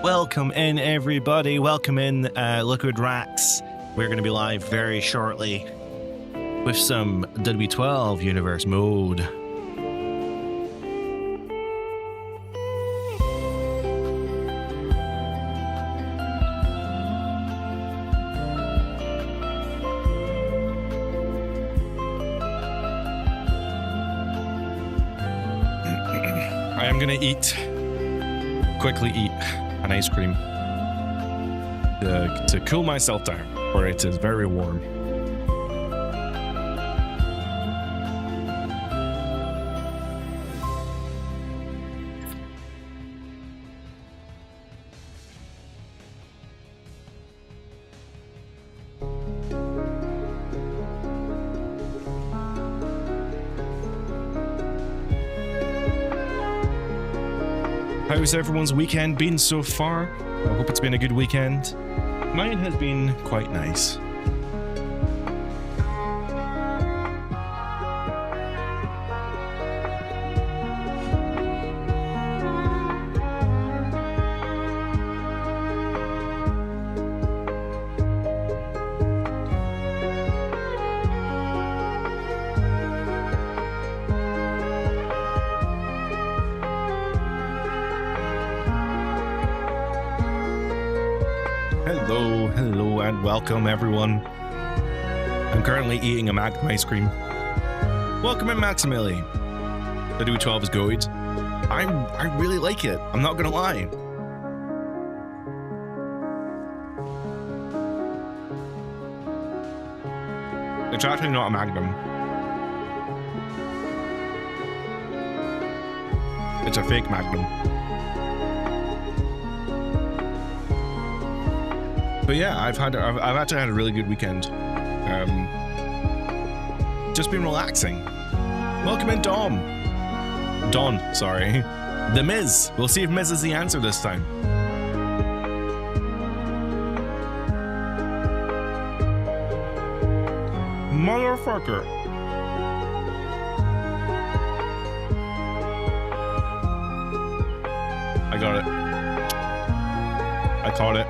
Welcome in, everybody. Welcome in, Liquid Racks. We're going to be live very shortly with some WWE Universe mode. I am going to quickly eat an ice cream to cool myself down, for it is very warm. How's everyone's weekend been so far? I hope it's been a good weekend. Mine has been quite nice. Hello, and welcome everyone. I'm currently eating a Magnum ice cream. Welcome in, Maximili. The WWE is good. I really like it. I'm not gonna lie. It's actually not a Magnum. It's a fake Magnum. But yeah, I've actually had a really good weekend. Just been relaxing. Welcome in, Don, sorry. The Miz. We'll see if Miz is the answer this time. Motherfucker. I got it. I caught it.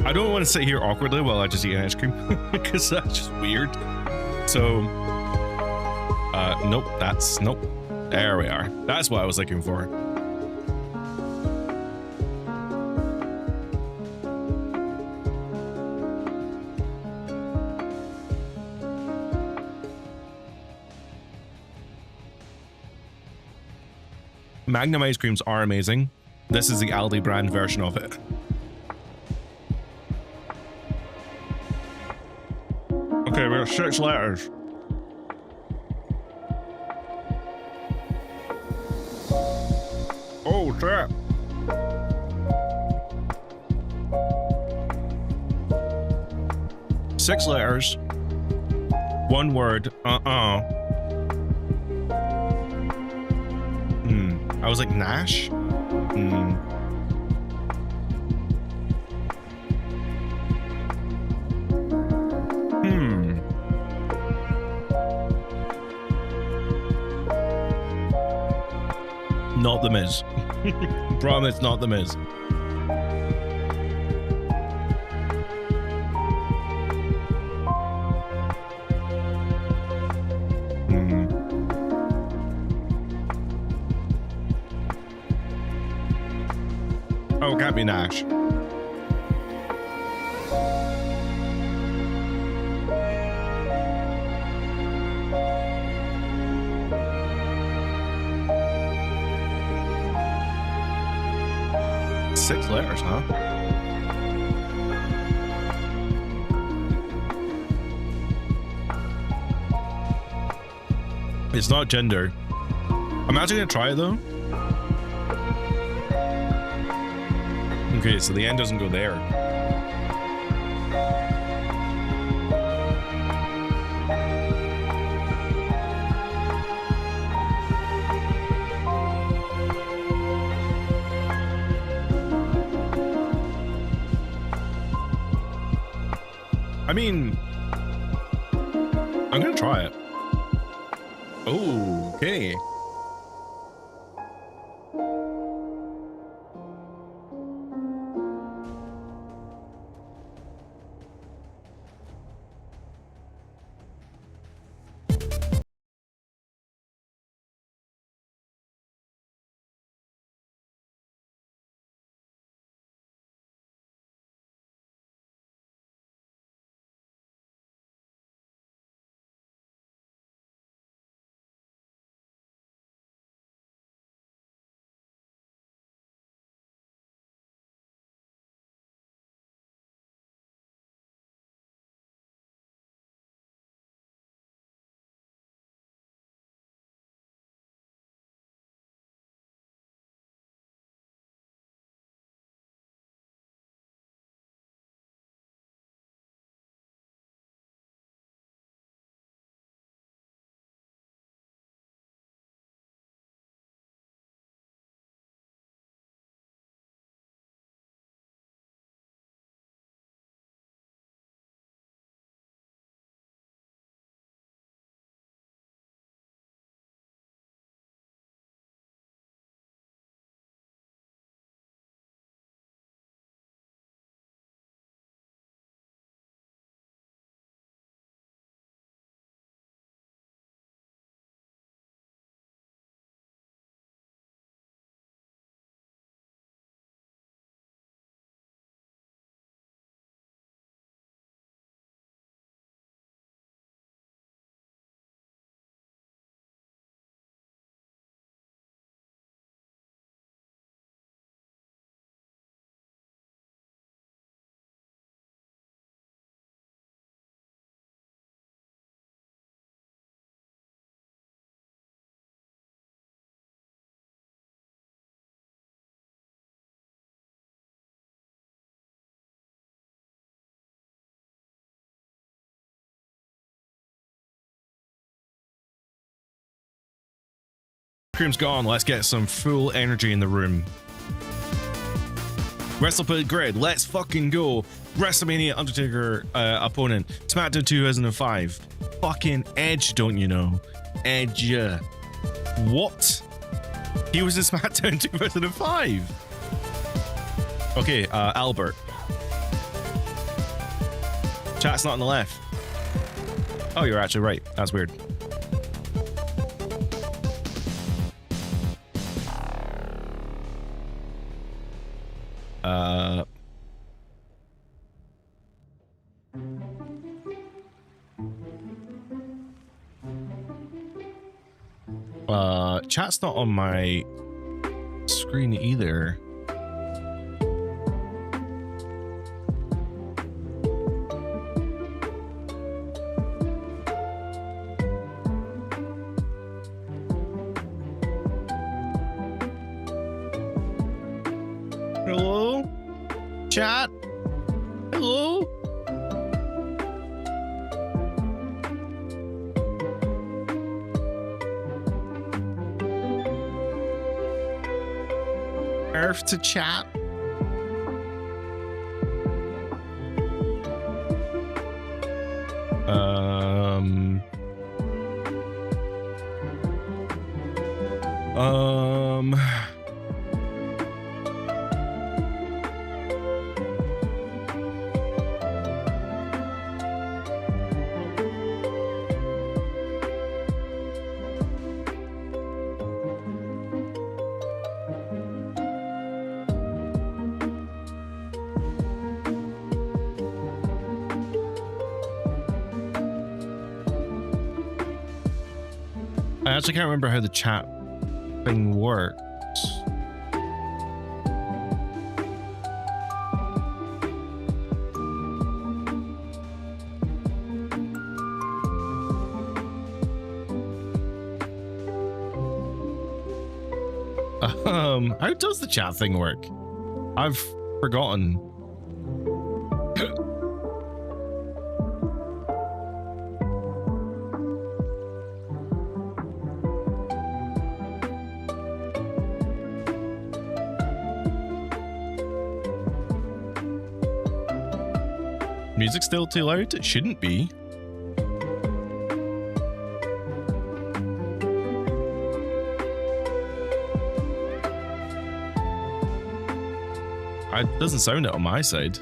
I don't want to sit here awkwardly while I just eat an ice cream because that's just weird. So, nope. There we are. That's what I was looking for. Magnum ice creams are amazing. This is the Aldi brand version of it. Okay, we have 6 letters. Oh, shit. Six letters. One word. I was like, Nash? Not the Miz. Promise, not the Miz. Oh, can't be Nash. Six letters, huh? It's not gender. I'm actually gonna try it though. Okay, so the N doesn't go there. I mean, I'm gonna try it. Oh, okay. Cream's gone. Let's get some full energy in the room. WrestlePoint Grid, let's fucking go. WrestleMania Undertaker opponent, SmackDown 2005. Fucking Edge, don't you know? Edge. What? He was in SmackDown 2005. Okay, Albert. Chat's not on the left. Oh, you're actually right. That's weird. Chat's not on my screen either. Hello? Chat? Hello? Earth to chat? I actually can't remember how the chat thing works. How does the chat thing work? I've forgotten. Music's still too loud? It shouldn't be. It doesn't sound it on my side.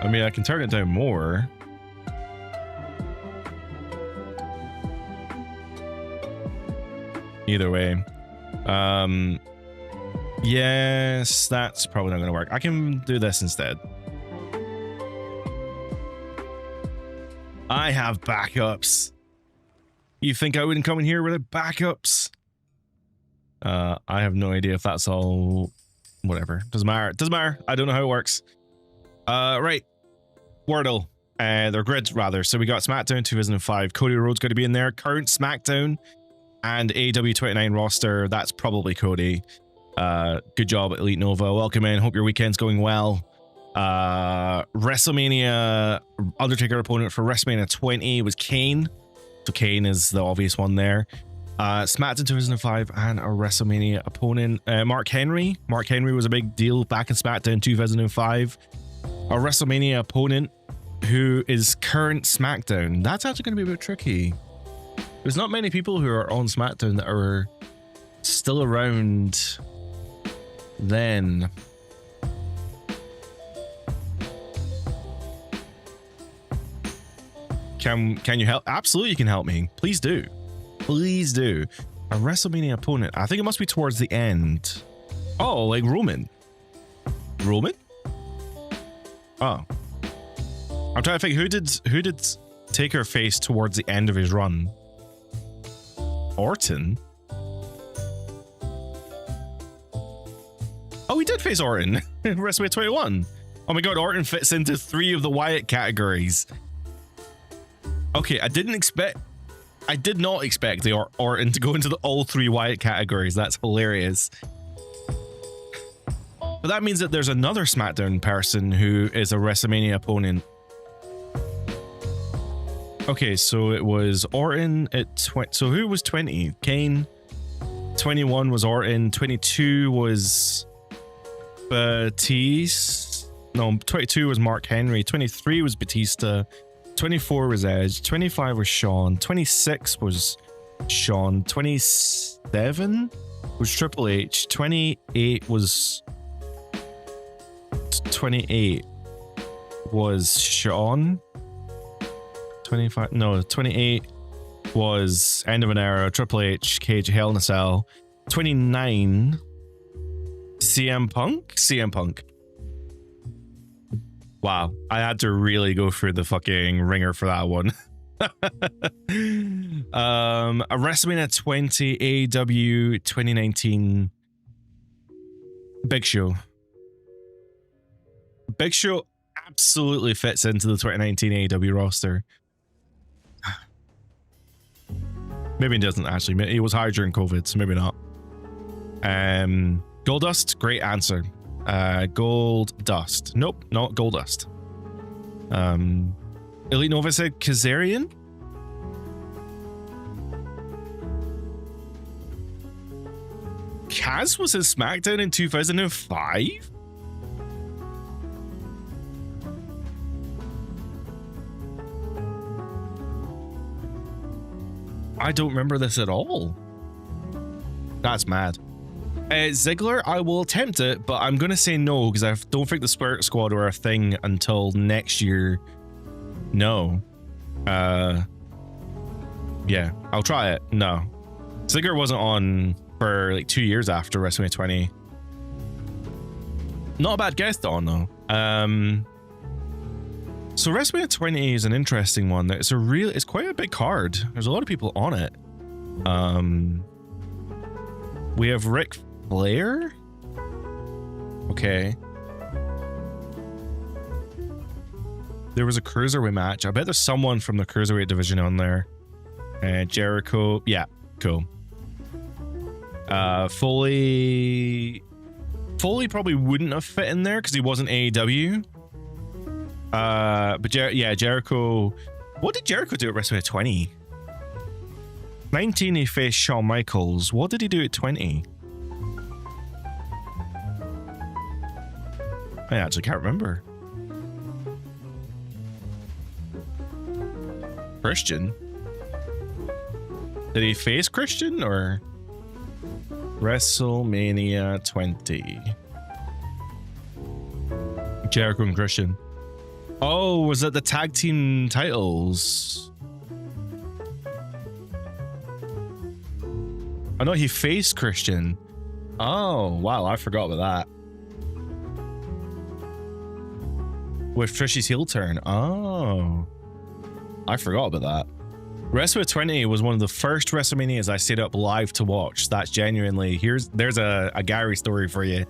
I mean, I can turn it down more. Either way. Yes, that's probably not going to work. I can do this instead. I have backups. You think I wouldn't come in here with backups? I have no idea if that's all. Whatever. Doesn't matter. Doesn't matter. I don't know how it works. Right. Wordle. They're grids, rather. So we got SmackDown 2005. Cody Rhodes going to be in there. Current SmackDown and AEW 29 roster. That's probably Cody. Good job, Elite Nova. Welcome in. Hope your weekend's going well. WrestleMania Undertaker opponent for WrestleMania 20 was Kane. So Kane is the obvious one there. SmackDown 2005 and a WrestleMania opponent, Mark Henry. Mark Henry was a big deal back in SmackDown 2005. A WrestleMania opponent who is current SmackDown. That's actually going to be a bit tricky. There's not many people who are on SmackDown that are still around then. Can you help? Absolutely, you can help me. Please do. Please do. A WrestleMania opponent. I think it must be towards the end. Oh, like Roman. Roman? Oh. I'm trying to think who did Taker face towards the end of his run? Orton? Oh, he did face Orton in WrestleMania 21. Oh my god, Orton fits into 3 of the Wyatt categories. Okay, I did not expect the Orton to go into all 3 Wyatt categories. That's hilarious. But that means that there's another SmackDown person who is a WrestleMania opponent. Okay, so it was Orton at 20. So who was 20? Kane. 21 was Orton. 22 was Batista. No, 22 was Mark Henry. 23 was Batista. 24 was Edge. 25 was Shawn. 26 was Shawn. 27 was Triple H. 28 was 28 was Shawn. 25, no, 28 was End of an Era, Triple H, Cage, Hell in a Cell. 29, CM Punk? CM Punk. Wow, I had to really go through the fucking ringer for that one. A WrestleMania 20 AEW 2019 Big Show. Big Show absolutely fits into the 2019 AEW roster. Maybe he doesn't actually. He was hired during COVID, so maybe not. Goldust, great answer. Goldust. Nope, not Goldust. Elite Nova said Kazarian. Kaz was in SmackDown in 2005? I don't remember this at all. That's mad. Ziggler, I will attempt it, but I'm going to say no because I don't think the Spirit Squad are a thing until next year. No. Yeah, I'll try it. No. Ziggler wasn't on for like 2 years after WrestleMania 20. Not a bad guess on though. So WrestleMania 20 is an interesting one. It's quite a big card. There's a lot of people on it. We have Ric Flair. Okay. There was a cruiserweight match. I bet there's someone from the cruiserweight division on there. Jericho. Yeah, cool. Foley probably wouldn't have fit in there because he wasn't AEW. But Jericho. What did Jericho do at WrestleMania 20? 19, he faced Shawn Michaels. What did he do at 20? I actually can't remember. Christian? Did he face Christian or? WrestleMania 20. Jericho and Christian. Oh, was it the tag team titles? I know he faced Christian. Oh, wow, I forgot about that. With Trish's heel turn. Oh, I forgot about that. WrestleMania 20 was one of the first WrestleManias I stayed up live to watch. That's genuinely, there's a Gary story for you.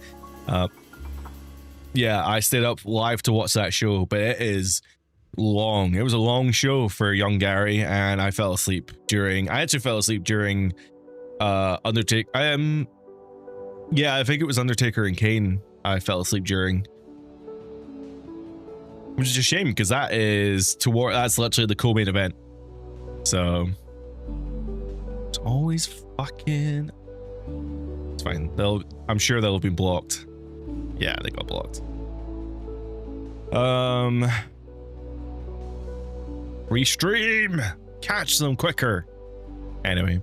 Yeah, I stayed up live to watch that show, but it is long. It was a long show for young Gary, and I fell asleep during. I actually fell asleep during Undertaker. Yeah, I think it was Undertaker and Kane. I fell asleep during, which is a shame because that's literally the co-main event. So it's always fucking. It's fine. I'm sure they'll have been blocked. Yeah, they got blocked. Restream. Catch them quicker. Anyway.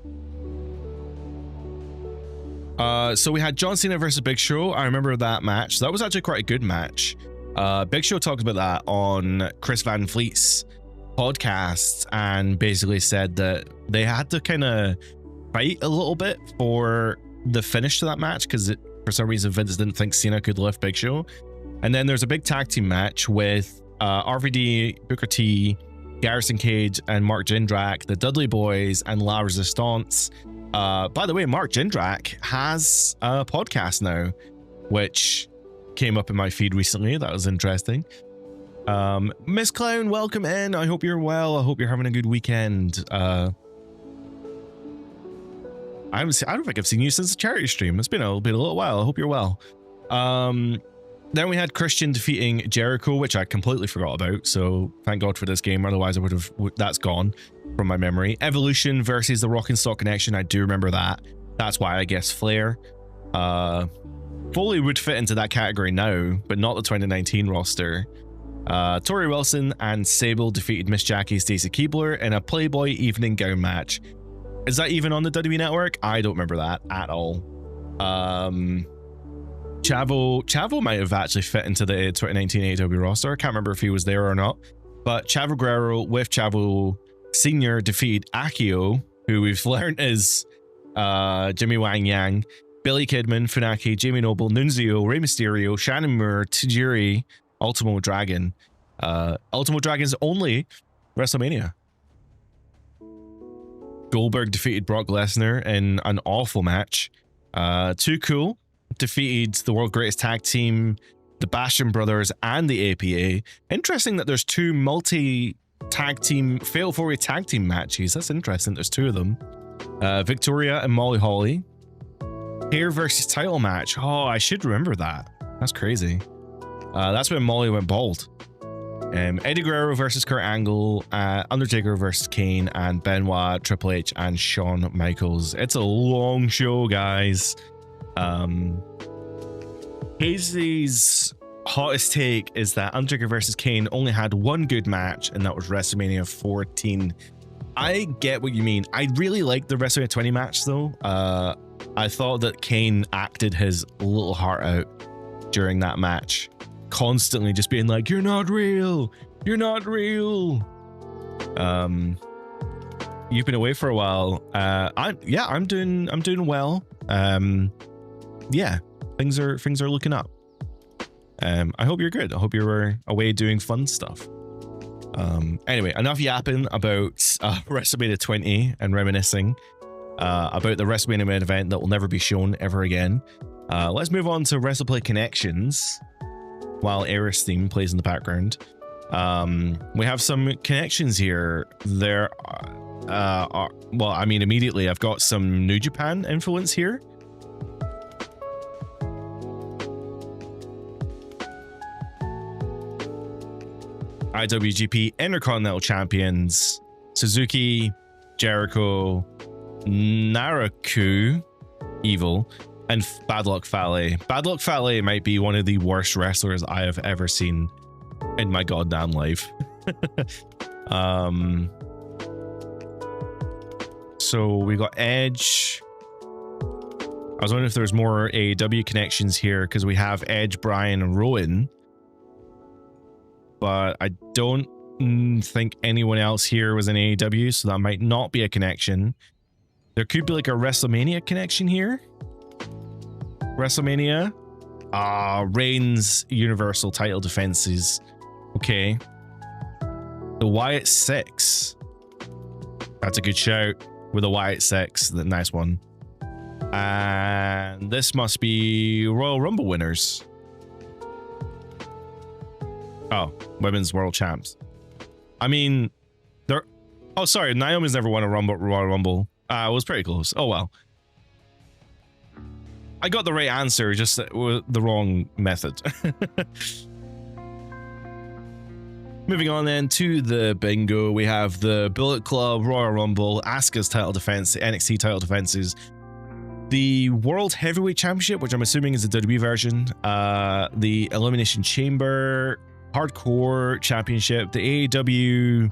So we had John Cena versus Big Show. I remember that match. That was actually quite a good match. Big Show talked about that on Chris Van Vliet's podcast and basically said that they had to kind of fight a little bit for the finish to that match because for some reason Vince didn't think Cena could lift Big Show. And then there's a big tag team match with RVD, Booker T, Garrison Cage, and Mark Jindrak, the Dudley Boys, and La Resistance. By the way, Mark Jindrak has a podcast now, which came up in my feed recently. That was interesting. Miss Clown, welcome in. I hope you're well. I hope you're having a good weekend. I don't think I've seen you since the charity stream. It's been a little while. I hope you're well. Then we had Christian defeating Jericho, which I completely forgot about. So thank God for this game. Otherwise, that's gone from my memory. Evolution versus the Rock and Stock Connection. I do remember that. That's why I guess Flair. Foley would fit into that category now, but not the 2019 roster. Tori Wilson and Sable defeated Miss Jackie Stacey Keibler in a Playboy evening gown match. Is that even on the WWE Network? I don't remember that at all. Chavo might have actually fit into the 2019 AEW roster. I can't remember if he was there or not. But Chavo Guerrero with Chavo Sr. defeated Akio, who we've learned is Jimmy Wang Yang, Billy Kidman, Funaki, Jamie Noble, Nunzio, Rey Mysterio, Shannon Moore, Tajiri, Ultimo Dragon. Ultimo Dragon's only WrestleMania. Goldberg defeated Brock Lesnar in an awful match. Too Cool defeated the world greatest tag team, the Basham Brothers and the APA. Interesting that there's two multi-tag team, Fatal 4-Way tag team matches. That's interesting. There's two of them. Victoria and Molly Holly. Hair versus title match. Oh, I should remember that. That's crazy. That's when Molly went bald. Eddie Guerrero versus Kurt Angle, Undertaker versus Kane, and Benoit, Triple H, and Shawn Michaels. It's a long show, guys. Casey's hottest take is that Undertaker versus Kane only had one good match, and that was WrestleMania 14. I get what you mean. I really liked the WrestleMania 20 match, though. I thought that Kane acted his little heart out during that match. Constantly just being like, you're not real, you're not real. You've been away for a while. I'm doing well. Yeah, things are looking up. I hope you're good. I hope you're away doing fun stuff. Anyway, enough yapping about WrestleMania 20 and reminiscing about the WrestleMania main event that will never be shown ever again. Let's move on to WrestlePlay Connections while Aerith's theme plays in the background. We have some connections here. There are, well, I mean, immediately I've got some New Japan influence here. IWGP Intercontinental Champions Suzuki, Jericho, Naraku, Evil, and Bad Luck Fale. Bad Luck Fale might be one of the worst wrestlers I have ever seen in my goddamn life. So we got Edge, I was wondering if there's more AEW connections here because we have Edge, Bryan, and Rowan. But I don't think anyone else here was in AEW, so that might not be a connection. There could be like a WrestleMania connection here. WrestleMania. Reigns Universal title defenses. Okay. The Wyatt Six. That's a good shout with the Wyatt Six. The nice one. And this must be Royal Rumble winners. Oh, women's world champs. I mean, they're... Oh, sorry. Naomi's never won a Royal Rumble. It was pretty close. Oh, well. I got the right answer, just with the wrong method. Moving on then to the bingo. We have the Bullet Club, Royal Rumble, Asuka's title defense, NXT title defenses, the World Heavyweight Championship, which I'm assuming is the WWE version, the Elimination Chamber, Hardcore Championship, the AEW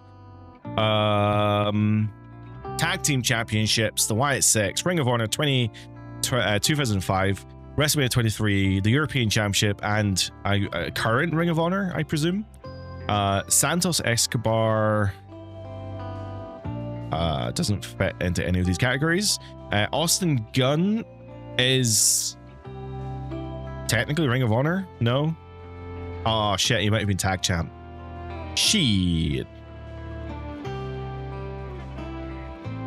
Tag Team Championships, the Wyatt Six, Ring of Honor 2005, WrestleMania 23, the European Championship, and current Ring of Honor, I presume. Santos Escobar doesn't fit into any of these categories. Austin Gunn is technically Ring of Honor. No. Oh shit, he might have been tag champ. Shit.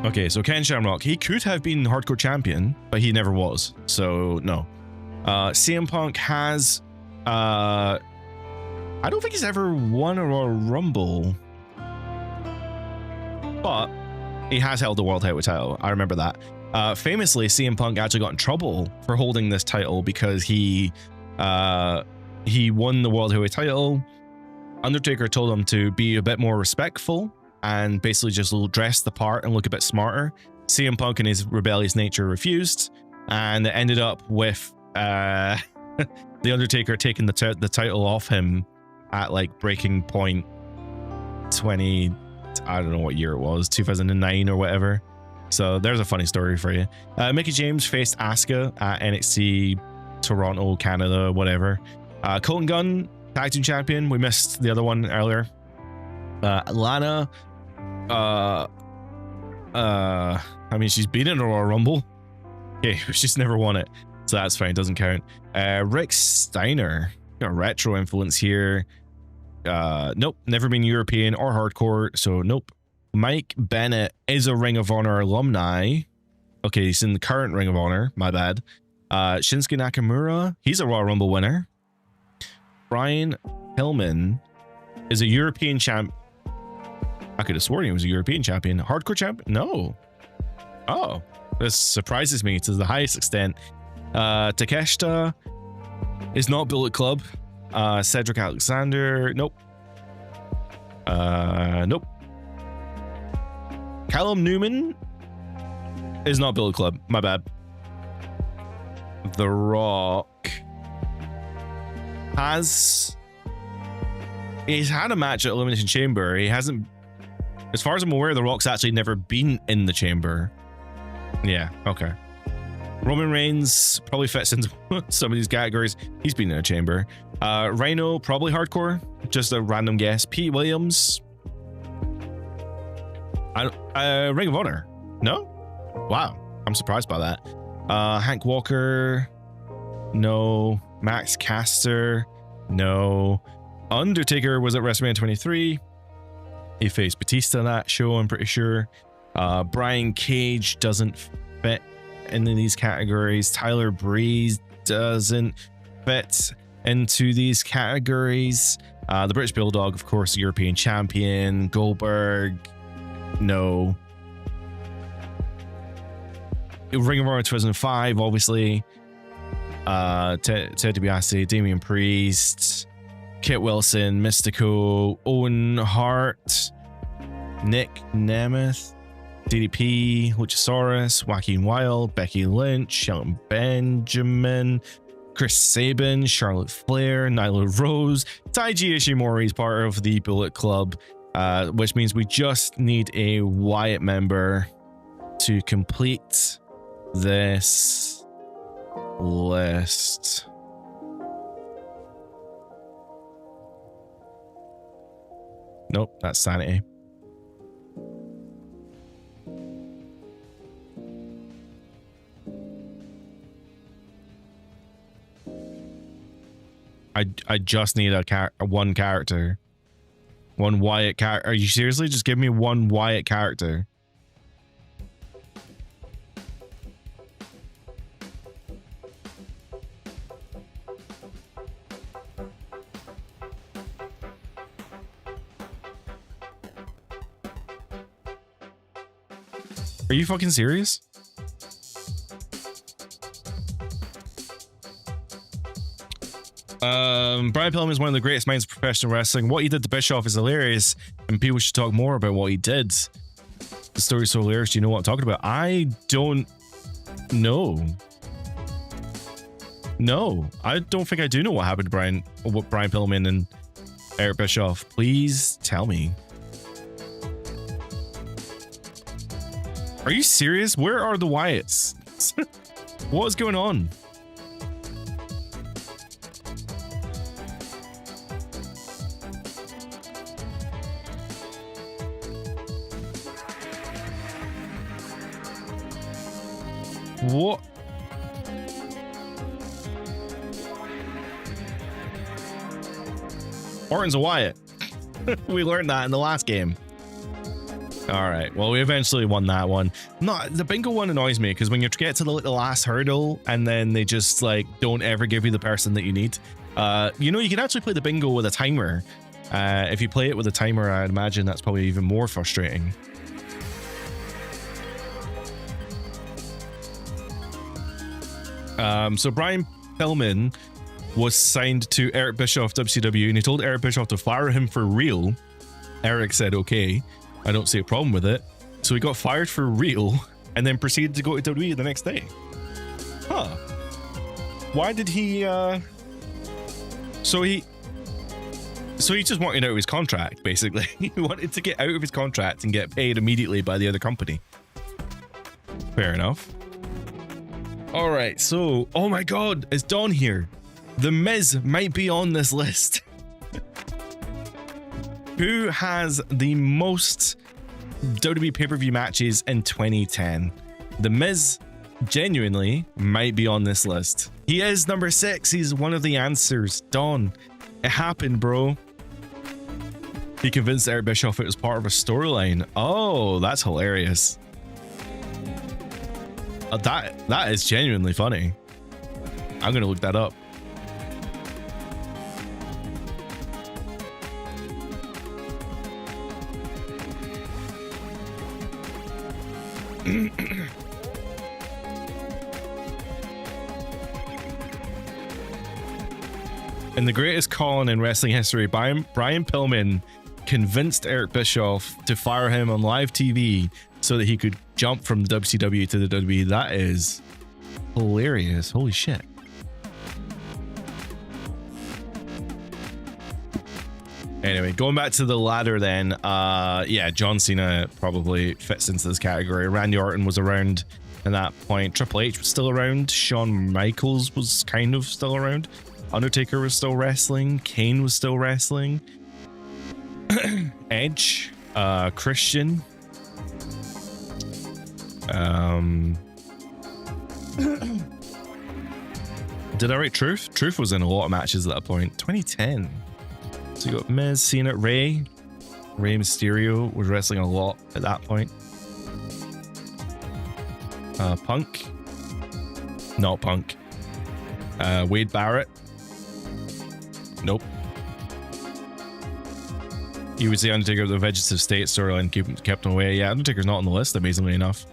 Okay, so Ken Shamrock, he could have been hardcore champion, but he never was. So no. CM Punk has I don't think he's ever won a Royal Rumble, but he has held the World Heavyweight title. I remember that. Famously, CM Punk actually got in trouble for holding this title because he won the World Heavyweight title. Undertaker told him to be a bit more respectful and basically just dress the part and look a bit smarter. CM Punk in his rebellious nature refused, and it ended up with the Undertaker taking the title off him at like breaking point 20, I don't know what year it was, 2009 or whatever. So there's a funny story for you. Mickie James faced Asuka at NXT Toronto, Canada, whatever. Colton Gunn, tag team champion. We missed the other one earlier. Lana, I mean, she's been in a Royal Rumble. Okay, she's never won it, so that's fine, doesn't count. Rick Steiner, got a retro influence here. Nope, never been European or hardcore, so nope. Mike Bennett is a Ring of Honor alumni. Okay, he's in the current Ring of Honor, my bad. Shinsuke Nakamura, he's a Royal Rumble winner. Brian Pillman is a European champ. I could have sworn he was a European champion. Hardcore champ? No. Oh, this surprises me to the highest extent. Takeshita is not Bullet Club. Cedric Alexander, nope. Nope. Callum Newman is not Bullet Club, my bad. The Rock he's had a match at Elimination Chamber. He hasn't, as far as I'm aware, The Rock's actually never been in the chamber. Yeah, okay. Roman Reigns probably fits into some of these categories. He's been in a chamber. Rhino, probably hardcore. Just a random guess. Pete Williams. Ring of Honor. No? Wow. I'm surprised by that. Hank Walker. No. Max Caster. No. Undertaker was at WrestleMania 23. He faced Batista that show, I'm pretty sure. Brian Cage doesn't fit into these categories. Tyler Breeze doesn't fit into these categories. The British Bulldog, of course, European champion. Goldberg, no. Ring of Honor 2005, obviously. Ted DiBiase, Damian Priest, Kit Wilson, Mystico, Owen Hart, Nick Nemeth, DDP, Luchasaurus, Joaquin Wilde, Becky Lynch, Shelton Benjamin, Chris Sabin, Charlotte Flair, Nyla Rose. Taiji Ishimori is part of the Bullet Club, which means we just need a Wyatt member to complete this list. Nope, that's Sanity. I just need one character. One Wyatt character. Are you seriously? Just give me one Wyatt character. Are you fucking serious? Brian Pillman is one of the greatest minds of professional wrestling. What he did to Bischoff is hilarious, and people should talk more about what he did. The story's so hilarious. Do you know what I'm talking about? I don't know. No, I don't think I do know what happened to Brian Pillman and Eric Bischoff. Please tell me. Are you serious? Where are the Wyatts? What is going on? What? Orton's a Wyatt. We learned that in the last game. All right. Well, we eventually won that one. No, the bingo one annoys me because when you get to the last hurdle and then they just like don't ever give you the person that you need. You know, you can actually play the bingo with a timer. If you play it with a timer, I'd imagine that's probably even more frustrating. So Brian Pillman was signed to Eric Bischoff WCW, and he told Eric Bischoff to fire him for real. Eric said, okay, I don't see a problem with it. So he got fired for real and then proceeded to go to WWE the next day. Huh. Why did he, So he just wanted out of his contract, basically. He wanted to get out of his contract and get paid immediately by the other company. Fair enough. All right, so, oh my God, it's Dawn here. The Miz might be on this list. Who has the most WWE pay-per-view matches in 2010? The Miz genuinely might be on this list. He is number 6. He's one of the answers. Dawn, it happened, bro. He convinced Eric Bischoff it was part of a storyline. Oh, that's hilarious. That is genuinely funny. I'm gonna look that up. In the greatest con in wrestling history, Brian Pillman convinced Eric Bischoff to fire him on live TV so that he could jump from the WCW to the WWE. That is hilarious. Holy shit. Anyway, going back to the ladder then, yeah, John Cena probably fits into this category. Randy Orton was around at that point. Triple H was still around. Shawn Michaels was kind of still around. Undertaker was still wrestling. Kane was still wrestling. Edge, Christian. Did I write Truth? Truth was in a lot of matches at that point. 2010. So you got Miz, Cena, Rey Mysterio was wrestling a lot at that point. Punk. Not Punk. Wade Barrett. Nope. He was the Undertaker of the Vegetative State storyline, kept him away. Yeah, Undertaker's not on the list, amazingly enough.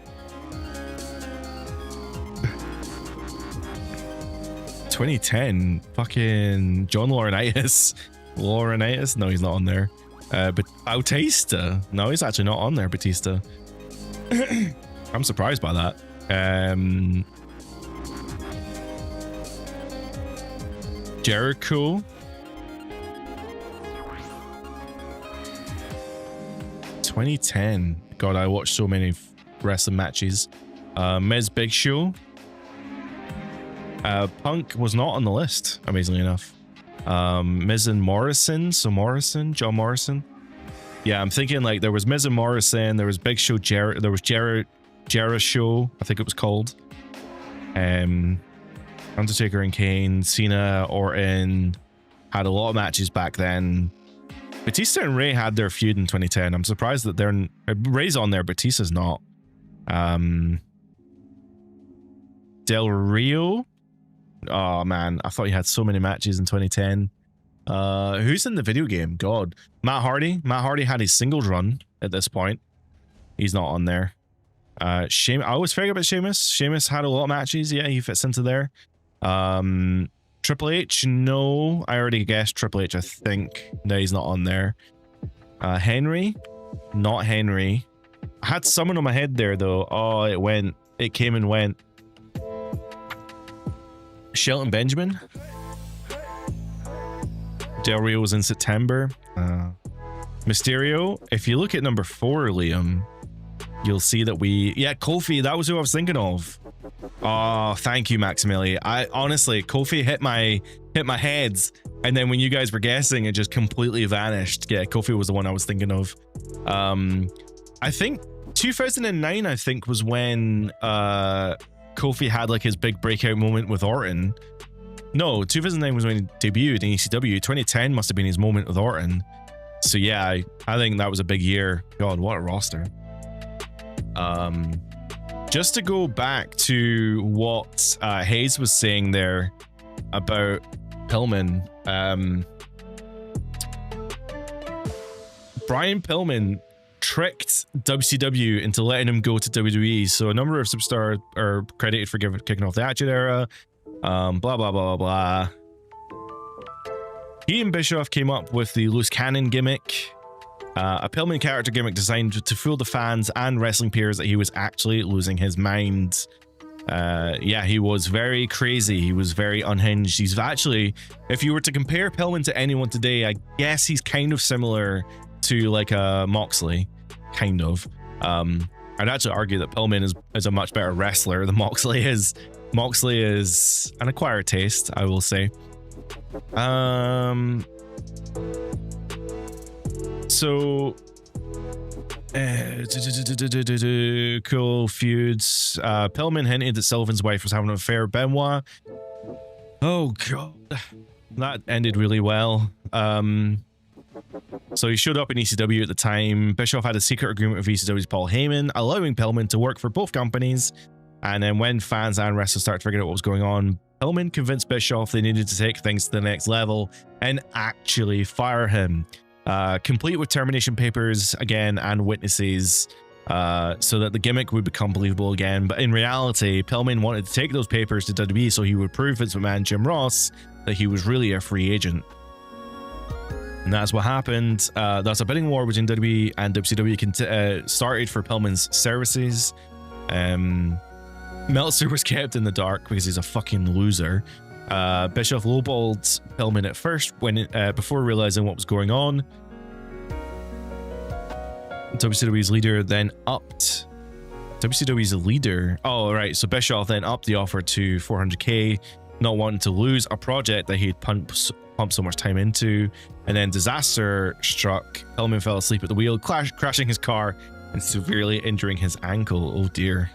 2010, fucking John Laurinaitis. Laurinaitis? No, he's not on there. But Bautista? No, he's actually not on there, Batista. I'm surprised by that. Jericho. 2010. God, I watched so many wrestling matches. Miz, Big Show. Punk was not on the list, amazingly enough. Miz and Morrison. So Morrison, John Morrison. Yeah, I'm thinking like there was Miz and Morrison, there was Big Show, there was Jarrett Show, I think it was called. Undertaker and Kane, Cena, Orton had a lot of matches back then. Batista and Ray had their feud in 2010. I'm surprised that Ray's on there, Batista's not. Del Rio. Oh man, I thought he had so many matches in 2010. Who's in the video game? God. Matt Hardy. Matt Hardy had his singles run at this point. He's not on there. Sheamus. I always forget about Sheamus. Sheamus had a lot of matches. Yeah, he fits into there. Triple H. No, I already guessed Triple H, I think. No, he's not on there. Henry. Not Henry. I had someone on my head there though. Oh, it went. It came and went. Shelton Benjamin. Del Rio was in September. Mysterio. If you look at number 4, Liam, you'll see that yeah, Kofi, that was who I was thinking of. Oh, thank you, Maximilian. I honestly, Kofi hit my heads, and then when you guys were guessing, it just completely vanished. Yeah, Kofi was the one I was thinking of. I think 2009, I think, was when Kofi had like his big breakout moment with Orton. No, 2009 was when he debuted in ECW. 2010 must have been his moment with Orton. So yeah, I think that was a big year. God, what a roster. Just to go back to what Hayes was saying there about Pillman. Brian Pillman tricked WCW into letting him go to WWE. So a number of superstars are credited for kicking off the Attitude Era. Blah, blah, blah, blah, blah. He and Bischoff came up with the loose cannon gimmick. A Pillman character gimmick designed to fool the fans and wrestling peers that he was actually losing his mind. Yeah, he was very crazy. He was very unhinged. He's actually, if you were to compare Pillman to anyone today, I guess he's kind of similar to like a Moxley, kind of. I'd actually argue that Pillman is a much better wrestler than Moxley is. Moxley is an acquired taste, I will say. So cool feuds. Pillman hinted that Sullivan's wife was having an affair with Benoit. Oh god, that ended really well. So he showed up in ECW at the time. Bischoff had a secret agreement with ECW's Paul Heyman, allowing Pillman to work for both companies. And then when fans and wrestlers started figuring out what was going on, Pillman convinced Bischoff they needed to take things to the next level and actually fire him. Complete with termination papers again and witnesses, so that the gimmick would become believable again. But in reality, Pillman wanted to take those papers to WWE so he would prove Vince McMahon, Jim Ross, that he was really a free agent. And that's what happened. That's a bidding war between WWE and WCW started for Pillman's services. Meltzer was kept in the dark because he's a fucking loser. Bischoff lowballed Pillman at first before realizing what was going on. WCW's leader then upped. WCW's leader. Oh, right. So Bischoff then upped the offer to $400K, not wanting to lose a project that he'd pumped so much time into. And then disaster struck. Pillman fell asleep at the wheel, crashing his car and severely injuring his ankle. Oh dear.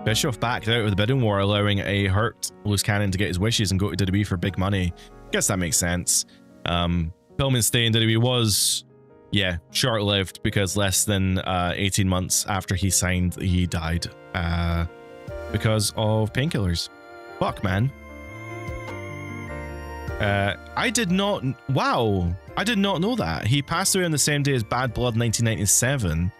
Bischoff backed out of the bidding war, allowing a hurt loose cannon to get his wishes and go to WWE for big money. Guess that makes sense. Pillman's stay in WWE was, yeah, short-lived because less than 18 months after he signed, he died because of painkillers. Fuck, man. I did not... Wow. I did not know that. He passed away on the same day as Bad Blood 1997,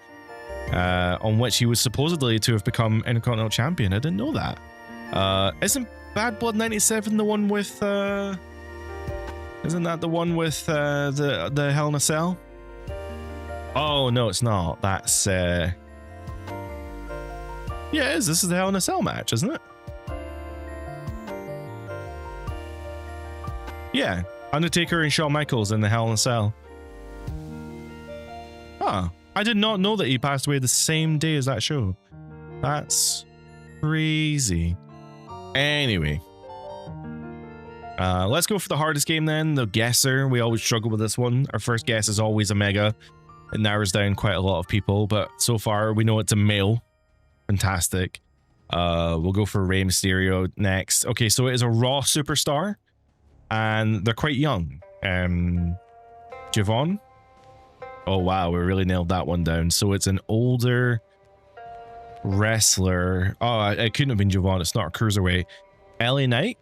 on which he was supposedly to have become Intercontinental Champion. I didn't know that. Isn't Bad Blood 97 the one with... Isn't that the one with the Hell in a Cell? Oh, no, it's not. That's... Yeah, it is. This is the Hell in a Cell match, isn't it? Yeah, Undertaker and Shawn Michaels in the Hell in a Cell. Huh, I did not know that he passed away the same day as that show. That's crazy. Anyway. Let's go for the hardest game then, the guesser. We always struggle with this one. Our first guess is always a mega. It narrows down quite a lot of people, but so far we know it's a male. Fantastic. We'll go for Rey Mysterio next. Okay, so it is a Raw superstar, and they're quite young. Javon? Oh wow, we really nailed that one down. So it's an older wrestler. Oh, it couldn't have been Javon. It's not a cruiserweight. LA Knight?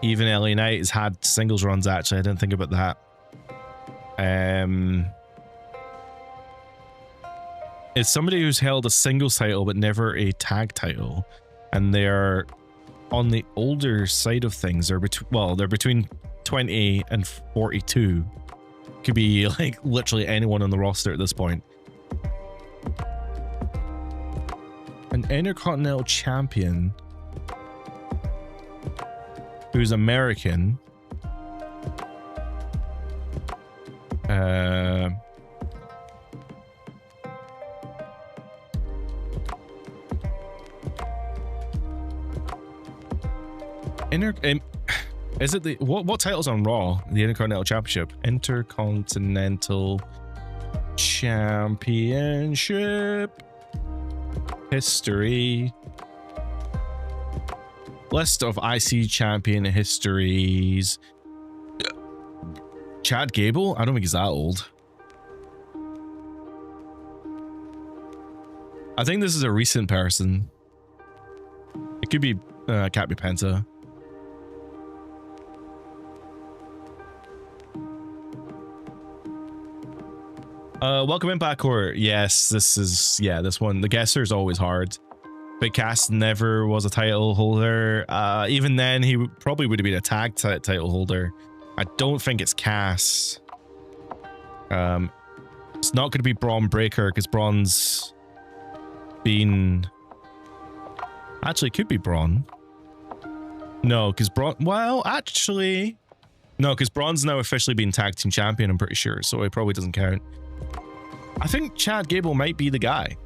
Even LA Knight has had singles runs, actually. I didn't think about that. It's somebody who's held a singles title but never a tag title, and they're on the older side of things. They're between 20 and 42. Could be like literally anyone on the roster at this point. An Intercontinental Champion who's American. Is it the what title's on Raw? The Intercontinental Championship. Intercontinental Championship history. List of IC champion histories. Chad Gable? I don't think he's that old. I think this is a recent person. It could be Cappy Penta. Welcome in, Backcourt. Yes, this is, this one. The guesser is always hard. Big Cass never was a title holder. Even then, he probably would have been a tag title holder. I don't think it's Cass. It's not going to be Braun Breaker because Braun's been... Actually, it could be Braun. No, because Braun... Well, actually... No, because Braun's now officially been tag team champion, I'm pretty sure, so it probably doesn't count. I think Chad Gable might be the guy.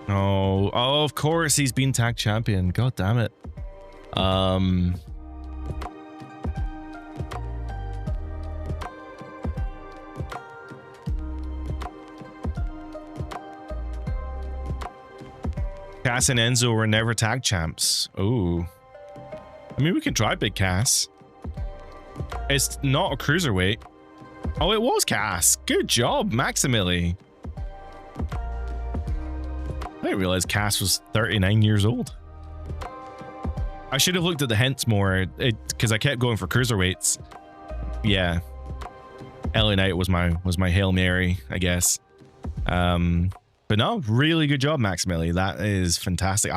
Oh, of course he's been tag champion. God damn it. Cass and Enzo were never tag champs. Oh. I mean, we can try Big Cass. It's not a cruiserweight. Oh, it was Cass. Good job, Maximili. I didn't realize Cass was 39 years old. I should have looked at the hints more, because I kept going for cruiserweights. Yeah, LA Knight was my Hail Mary, I guess. But no, really good job, Maximili. That is fantastic.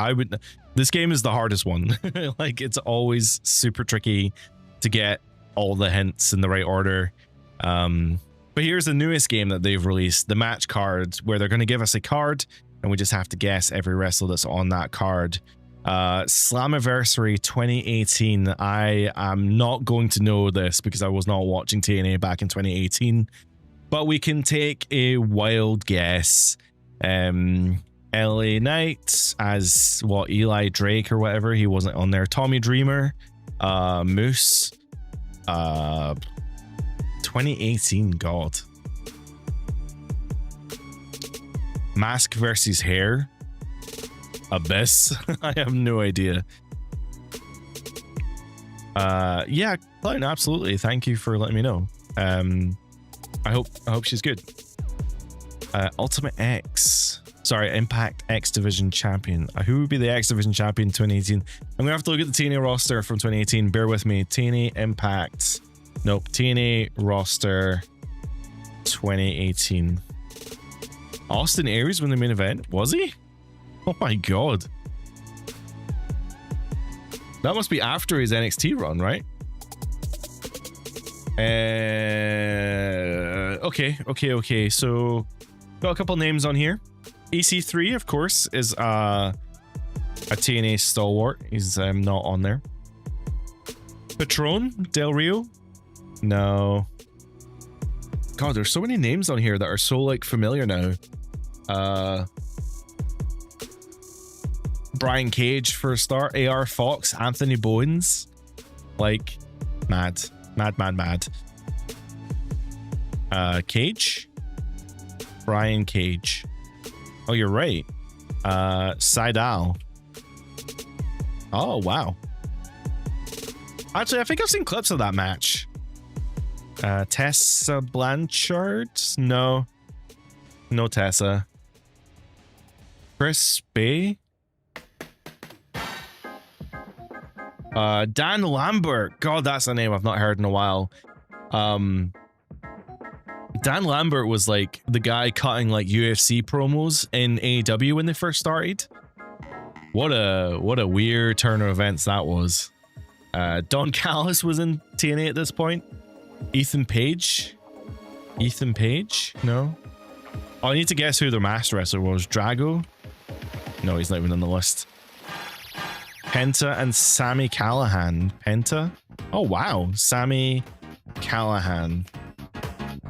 This game is the hardest one. Like, it's always super tricky to get all the hints in the right order. But here's the newest game that they've released, the match card, where they're going to give us a card and we just have to guess every wrestler that's on that card. Slammiversary 2018. I am not going to know this because I was not watching TNA back in 2018, but we can take a wild guess. LA Knight as what, Eli Drake or whatever, he wasn't on there. Tommy Dreamer, Moose, 2018, God. Mask versus Hair, Abyss. I have no idea. Yeah, Clown, absolutely. Thank you for letting me know. I hope she's good. Ultimate X. Sorry, Impact X Division Champion. Who would be the X Division Champion 2018? I'm gonna have to look at the TNA roster from 2018. Bear with me. TNA Impact. Nope. TNA roster 2018. Austin Aries won the main event. Was he? Oh my god. That must be after his NXT run, right? Okay. So got a couple names on here. EC3, of course, is a TNA stalwart. He's not on there. Patron Del Rio? No. God, there's so many names on here that are so like familiar now. Brian Cage for a start, AR Fox, Anthony Bowens, like mad. Cage, Brian Cage. Oh, you're right. Seidel. Oh wow. Actually, I think I've seen clips of that match. Tessa Blanchard? No Tessa. Chris Bay? Dan Lambert. God, that's a name I've not heard in a while. Dan Lambert was like the guy cutting like UFC promos in AEW when they first started. What a weird turn of events that was. Don Callis was in TNA at this point. Ethan Page? No. Oh, I need to guess who their master wrestler was. Drago? No, he's not even on the list. Penta and Sammy Callahan. Penta? Oh, wow. Sammy Callahan.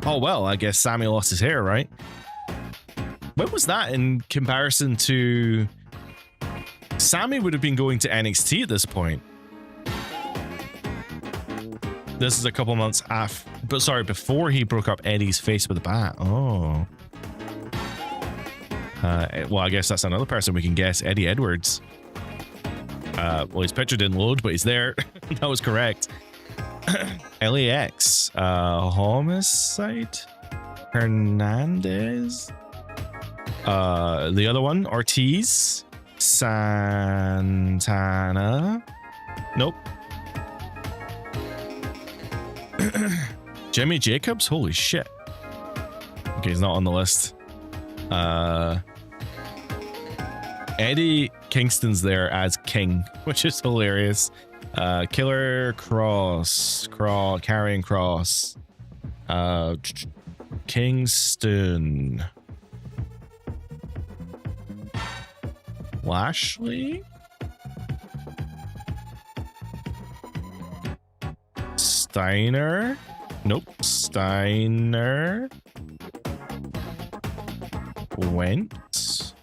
Oh, well, I guess Sammy lost his hair, right? When was that in comparison to... Sammy would have been going to NXT at this point. This is a couple months after... But sorry, before he broke up Eddie's face with a bat. Oh. Well, I guess that's another person we can guess. Eddie Edwards. Well, his picture didn't load, but he's there. That was correct. LAX. Homicide. Hernandez. The other one, Ortiz. Santana. Nope. Jimmy Jacobs? Holy shit. Okay, he's not on the list. Eddie Kingston's there as King, which is hilarious. Killer Cross. Carrying Cross. Kingston. Lashley? Steiner? Nope. Steiner. Wentz.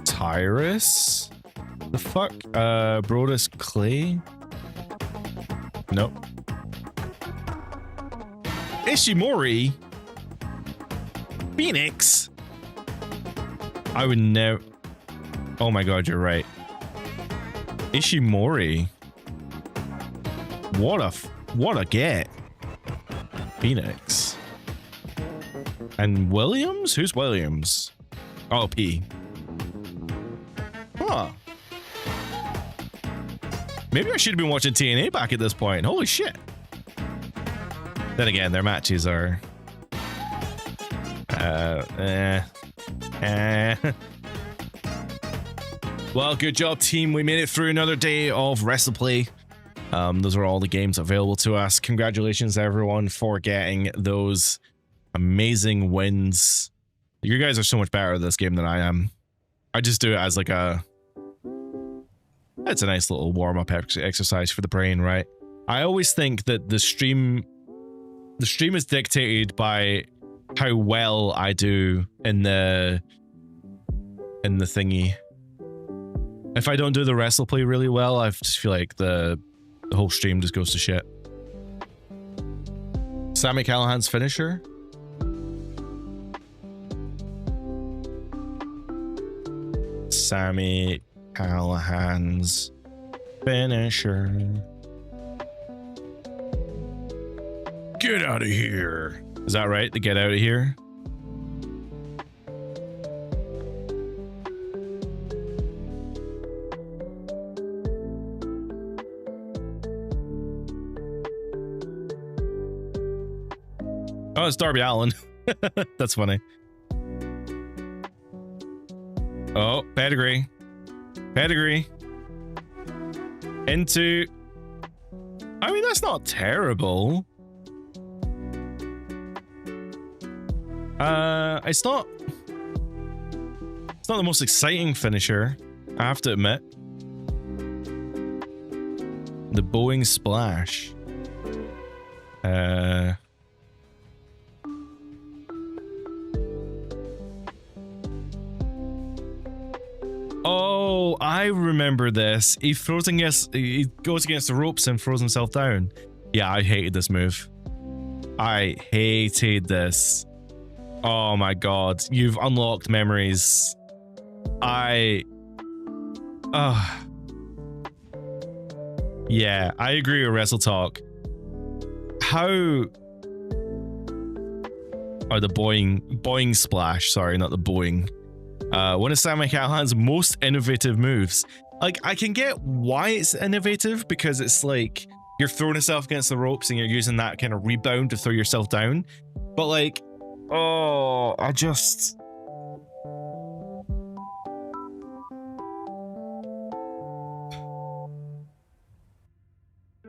Tyrus. The fuck? Brodus Clay. Nope. Ishimori. Phoenix. I would never. Oh my god, you're right. Ishimori. What a get. Phoenix. And Williams? Who's Williams? Oh, P. Huh. Maybe I should have been watching TNA back at this point. Holy shit. Then again, their matches are... Well, good job, team. We made it through another day of WrestlePlay. Those are all the games available to us. Congratulations, everyone, for getting those amazing wins. You guys are so much better at this game than I am. I just do it as like a... It's a nice little warm-up exercise for the brain, right? I always think that the stream is dictated by how well I do in the thingy. If I don't do the WrestlePlay really well, I just feel like the whole stream just goes to shit. Sammy Callahan's finisher. Sammy Callahan's finisher. Get out of here. Is that right? To get out of here? Oh, it's Darby Allin. That's funny. Oh, pedigree. Pedigree. Into... I mean, that's not terrible. It's not the most exciting finisher, I have to admit. The Boeing Splash. Oh, I remember this. He goes against the ropes and throws himself down. Yeah, I hated this move. I hated this. Oh my god, you've unlocked memories. Yeah, I agree with Wrestle Talk. How... Oh, the Boeing splash. Sorry, not the Boeing. One of Sami Callihan's most innovative moves. Like, I can get why it's innovative, because it's like you're throwing yourself against the ropes and you're using that kind of rebound to throw yourself down. But like, oh, I just...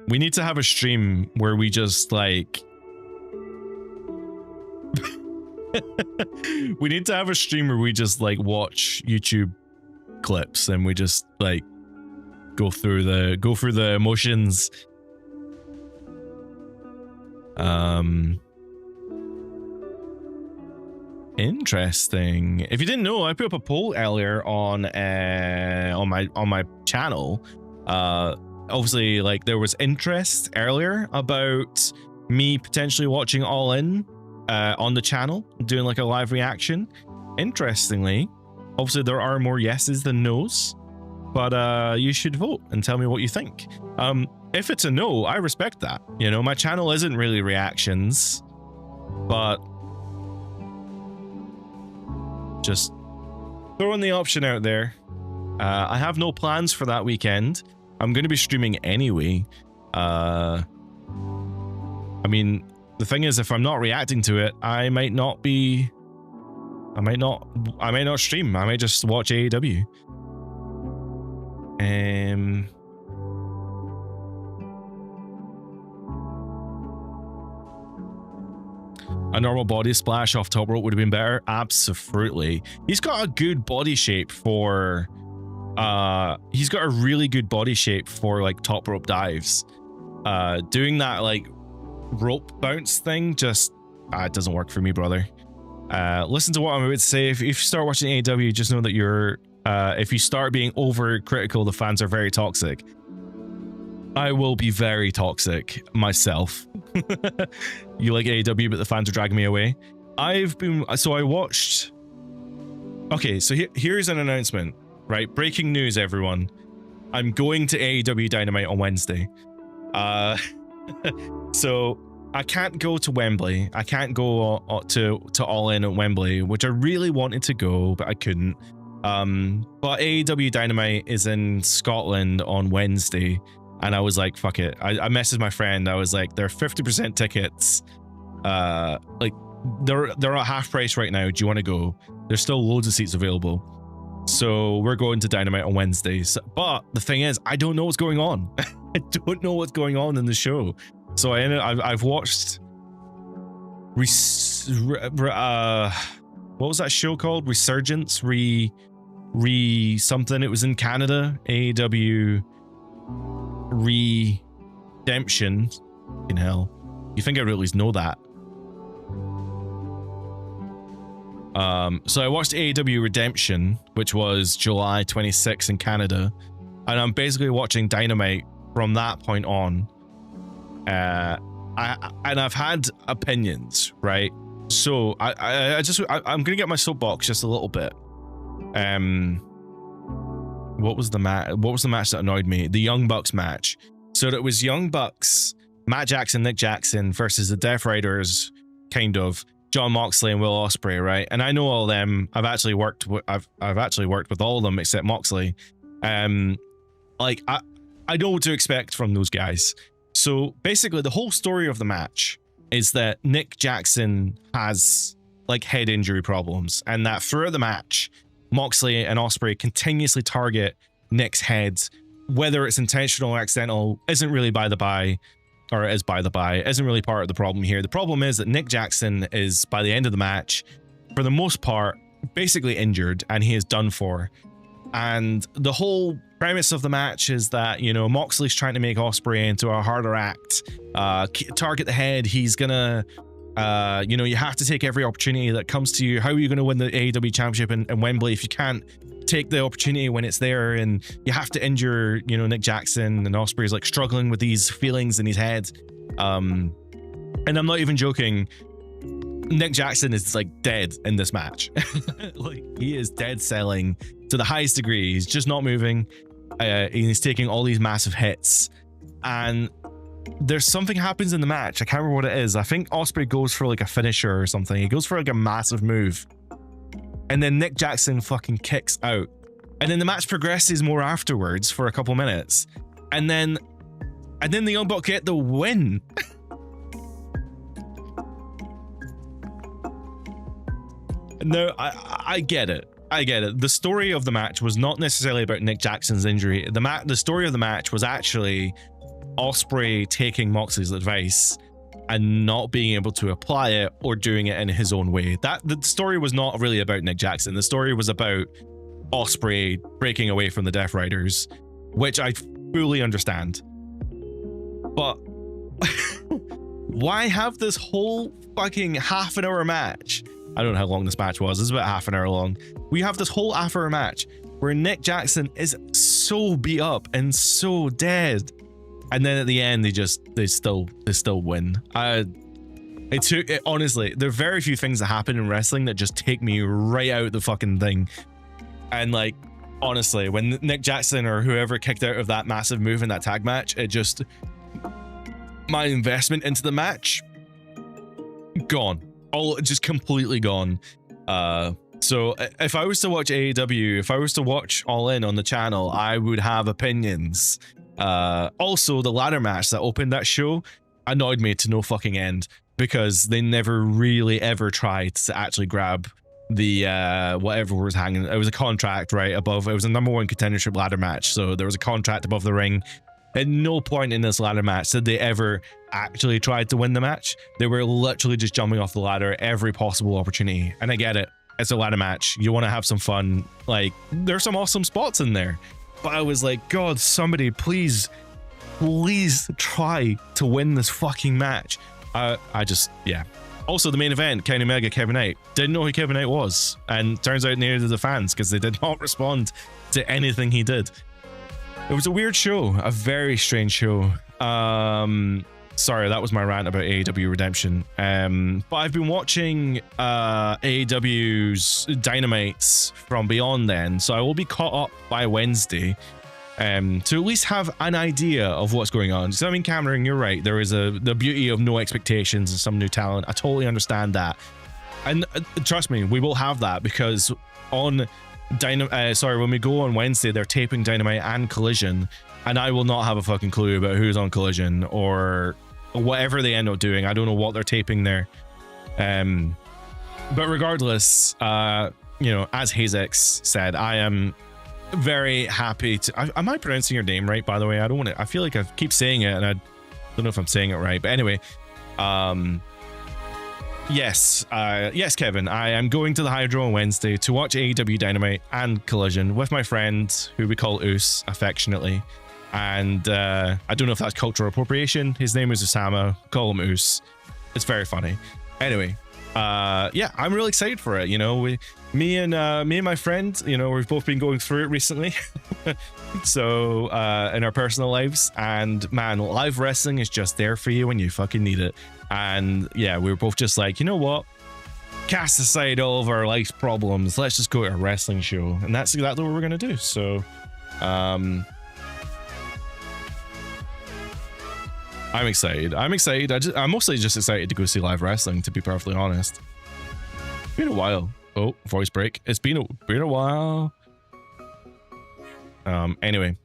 We need to have a stream where we just like... We need to have a stream where we just like watch YouTube clips and we just like go through the emotions. Interesting. If you didn't know, I put up a poll earlier on my channel. Obviously, like, there was interest earlier about me potentially watching All In on the channel, doing like a live reaction. Interestingly, obviously there are more yeses than nos, but you should vote and tell me what you think. If it's a no, I respect that. You know, my channel isn't really reactions, but just throwing the option out there. I have no plans for that weekend. I'm going to be streaming anyway. I mean, the thing is, if I'm not reacting to it, I might not stream. I might just watch AEW. A normal body splash off top rope would have been better. Absolutely. He's got a good body shape for he's got a really good body shape for like top rope dives. Doing that like rope bounce thing just it doesn't work for me, brother. Listen to what I'm about to say. If you start watching AEW, just know that you're if you start being over critical, the fans are very toxic. I will be very toxic myself. You like AEW, but the fans are dragging me away. I watched... Okay, so here's an announcement, right? Breaking news, everyone. I'm going to AEW Dynamite on Wednesday. So I can't go to Wembley. I can't go to All In at Wembley, which I really wanted to go, but I couldn't. But AEW Dynamite is in Scotland on Wednesday. And I was like, fuck it. I messaged my friend. I was like, there are 50% tickets. Like they're at half price right now. Do you want to go? There's still loads of seats available. So we're going to Dynamite on Wednesday. But the thing is, I don't know what's going on. I don't know what's going on in the show. So I've watched what was that show called? Resurgence, something. It was in Canada. AEW Redemption. In hell, you think I really at least know that? So I watched AEW Redemption, which was July 26th in Canada, and I'm basically watching Dynamite from that point on. I've had opinions, right? So I'm gonna get my soapbox just a little bit. What was the match that annoyed me? The Young Bucks match. So it was Young Bucks, Matt Jackson, Nick Jackson versus the Death Riders, kind of John Moxley and Will Ospreay, right? And I know all of them. I've actually worked with all of them except Moxley. Like I know what to expect from those guys. So basically, the whole story of the match is that Nick Jackson has like head injury problems, and that throughout the match, Moxley and Ospreay continuously target Nick's head. Whether it's intentional or accidental isn't really by the by, or it is by the by, isn't really part of the problem here. The problem is that Nick Jackson is, by the end of the match, for the most part, basically injured, and he is done for. And the whole premise of the match is that, you know, Moxley's trying to make Ospreay into a harder act, target the head. He's gonna, you know, you have to take every opportunity that comes to you. How are you going to win the AEW championship in Wembley if you can't take the opportunity when it's there, and you have to injure, you know, Nick Jackson, and Ospreay's like struggling with these feelings in his head. And I'm not even joking. Nick Jackson is like dead in this match. Like, he is dead selling to the highest degree. He's just not moving. He's taking all these massive hits, and there's something happens in the match. I can't remember what it is. I think Ospreay goes for like a finisher or something. He goes for like a massive move, and then Nick Jackson fucking kicks out, and then the match progresses more afterwards for a couple minutes, and then the Young Bucks get the win. No, I get it. I get it. The story of the match was not necessarily about Nick Jackson's injury. The story of the match was actually Ospreay taking Moxley's advice and not being able to apply it or doing it in his own way. The story was not really about Nick Jackson. The story was about Ospreay breaking away from the Death Riders, which I fully understand. But why have this whole fucking half an hour match? I don't know how long this match was. It's about half an hour long. We have this whole half hour match where Nick Jackson is so beat up and so dead, and then at the end they still win. Honestly, there are very few things that happen in wrestling that just take me right out the fucking thing. And like, honestly, when Nick Jackson or whoever kicked out of that massive move in that tag match, my investment into the match gone. All just completely gone. So if I was to watch AEW, if I was to watch All In on the channel, I would have opinions. Also, the ladder match that opened that show annoyed me to no fucking end, because they never really ever tried to actually grab the whatever was hanging. It was a contract right above. It was a #1 contendership ladder match, so there was a contract above the ring. At no point in this ladder match did they ever actually try to win the match. They were literally just jumping off the ladder at every possible opportunity. And I get it. It's a ladder match. You want to have some fun. Like, there's some awesome spots in there. But I was like, God, somebody please try to win this fucking match. Yeah. Also, the main event, Kenny Omega, Kevin Knight. Didn't know who Kevin Knight was. And turns out neither did the fans, because they did not respond to anything he did. It was a weird show, a very strange show. Sorry, that was my rant about AEW Redemption. But I've been watching AEW's Dynamites from Beyond then, so I will be caught up by Wednesday to at least have an idea of what's going on. So I mean, Cameron, you're right. There is the beauty of no expectations and some new talent. I totally understand that. And trust me, we will have that, because on when we go on Wednesday, they're taping Dynamite and Collision, and I will not have a fucking clue about who's on Collision or whatever they end up doing. I don't know what they're taping there. But regardless, you know, as Hazex said, I am very happy to. Am I pronouncing your name right, by the way? I feel like I keep saying it, and I don't know if I'm saying it right. But anyway, yes, Kevin, I am going to the Hydro on Wednesday to watch AEW Dynamite and Collision with my friend, who we call Oos affectionately. And I don't know if that's cultural appropriation. His name is Osama. Call him Oos. It's very funny. Anyway, yeah, I'm really excited for it. You know, me and my friend, you know, we've both been going through it recently. So in our personal lives, and man, live wrestling is just there for you when you fucking need it. And yeah, we were both just like, you know what, cast aside all of our life's problems, let's just go to a wrestling show. And that's exactly what we're gonna do. So I'm excited. I'm mostly just excited to go see live wrestling, to be perfectly honest. It's been a while. Oh, voice break. It's been a while. Anyway,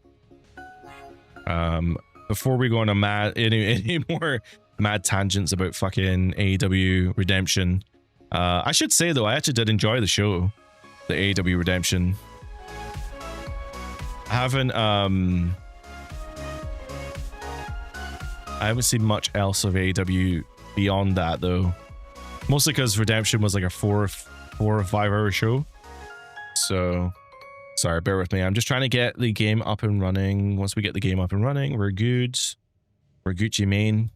before we go on any more mad tangents about fucking AEW Redemption, I should say though, I actually did enjoy the show, the AEW Redemption. I haven't seen much else of AEW beyond that though, mostly because Redemption was like a 4 or 5 hour show. So sorry, bear with me. I'm just trying to get the game up and running. Once we get the game up and running, we're good. We're Gucci Mane.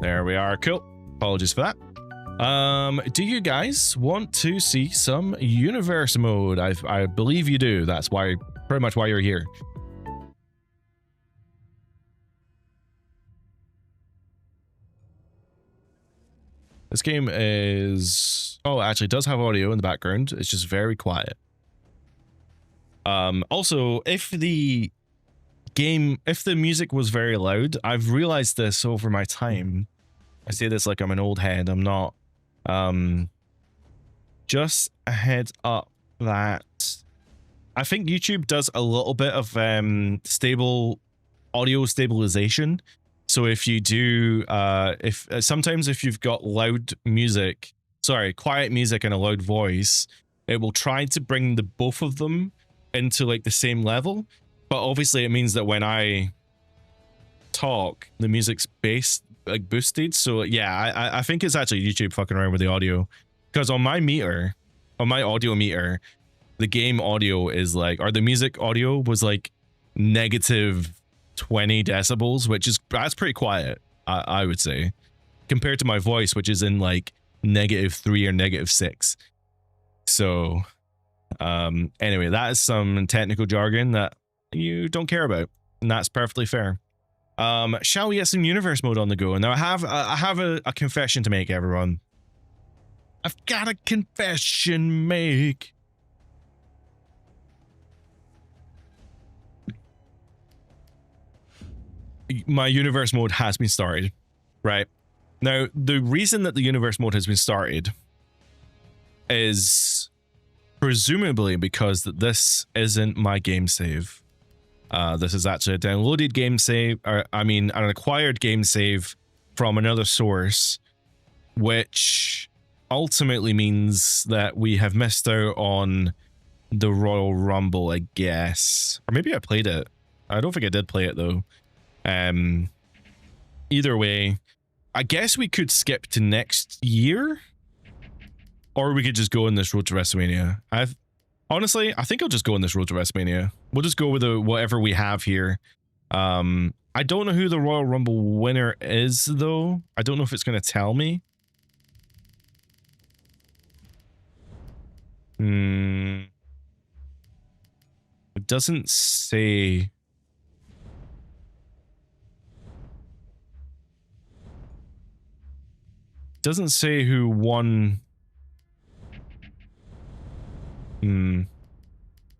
There we are. Cool. Apologies for that. Do you guys want to see some universe mode? I believe you do. That's why, pretty much why you're here. This game is... Oh, actually, it does have audio in the background. It's just very quiet. Also, if the music was very loud, I've realized this over my time. I say this like I'm an old head. I'm not. Just a heads up that I think YouTube does a little bit of stable audio stabilization. So if you do, sometimes if you've got quiet music and a loud voice, it will try to bring the both of them into like the same level. But obviously it means that when I talk, the music's boosted. So yeah, I think it's actually YouTube fucking around with the audio, because on my audio meter, the game audio is like, or the music audio was like negative 20 decibels, that's pretty quiet, I would say, compared to my voice, which is in like -3 or -6. So anyway, that is some technical jargon that you don't care about, and that's perfectly fair. Shall we get some universe mode on the go? Now I have a confession to make, everyone. I've got a confession to make. My universe mode has been started, right? Now, the reason that the universe mode has been started is presumably because this isn't my game save. This is actually a downloaded game save, or I mean, an acquired game save from another source, which ultimately means that we have missed out on the Royal Rumble, I guess. Or maybe I played it. I don't think I did play it, though. Either way, I guess we could skip to next year, or we could just go on this road to WrestleMania. Honestly, I think I'll just go on this road to WrestleMania. We'll just go with whatever we have here. I don't know who the Royal Rumble winner is, though. I don't know if it's going to tell me. It doesn't say. It doesn't say who won.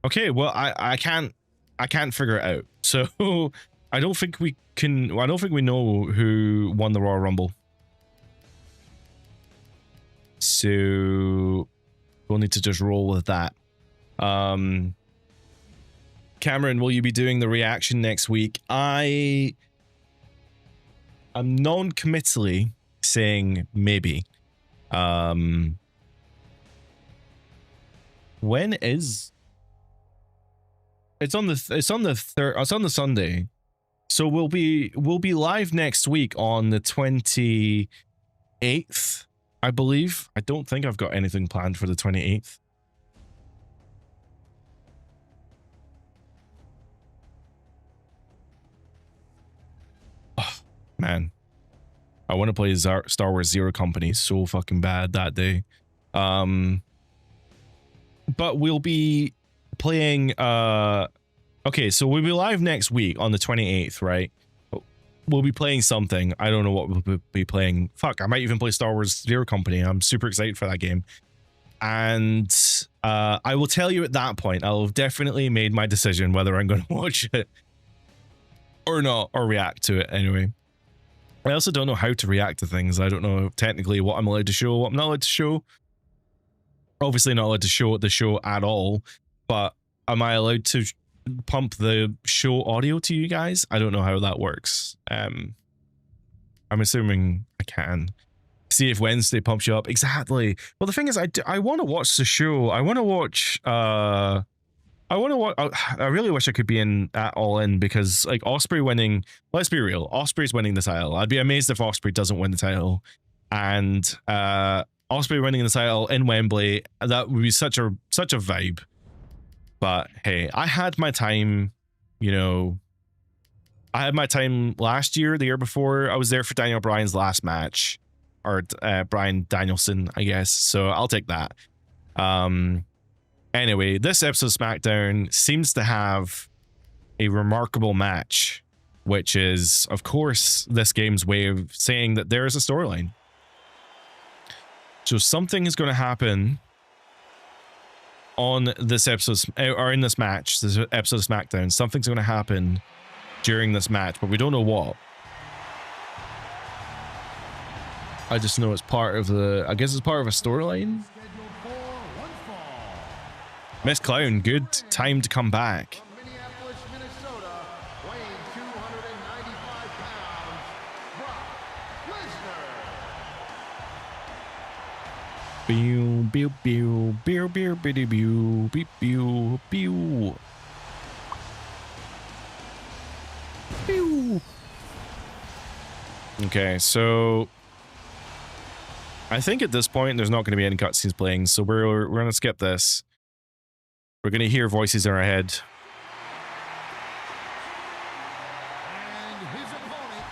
Okay, well, I can't figure it out. So I don't think we know who won the Royal Rumble. So we'll need to just roll with that. Cameron, will you be doing the reaction next week? I'm non-committally saying maybe. When is it's on the Sunday, so we'll be live next week on the 28th, I believe. I don't think I've got anything planned for the 28th. Oh, man, I want to play Star Wars Zero Company so fucking bad that day. But we'll be playing okay, so we'll be live next week on the 28th, right? We'll be playing something. I don't know what we'll be playing. Fuck, I might even play Star Wars Zero Company. I'm super excited for that game. And I will tell you at that point, I'll have definitely made my decision whether I'm going to watch it or not, or react to it anyway. I also don't know how to react to things. I don't know technically what I'm allowed to show, what I'm not allowed to show. Obviously not allowed to show the show at all, but am I allowed to pump the show audio to you guys? I don't know how that works. I'm assuming I can. See if Wednesday pumps you up. Exactly. Well, the thing is, I want to watch the show. I want to watch I really wish I could be in at All In, because like Osprey winning, let's be real, Osprey's winning the title. I'd be amazed if Osprey doesn't win the title. And Osprey winning the title in Wembley, that would be such a vibe. But hey, I had my time, you know. I had my time last year, the year before. I was there for Daniel Bryan's last match. or Bryan Danielson, I guess. So I'll take that. Anyway, this episode of SmackDown seems to have a remarkable match, which is, of course, this game's way of saying that there is a storyline. So something is going to happen on this episode, or in this match, this episode of SmackDown. Something's going to happen during this match, but we don't know what. I just know it's part of the, I guess it's part of a storyline. Miss Clown, good time to come back. Pew, pew, pew, pew, pew, pew, pew, pew, pew, pew. Okay, so I think at this point there's not going to be any cutscenes playing, so we're going to skip this. We're going to hear voices in our head. And his opponent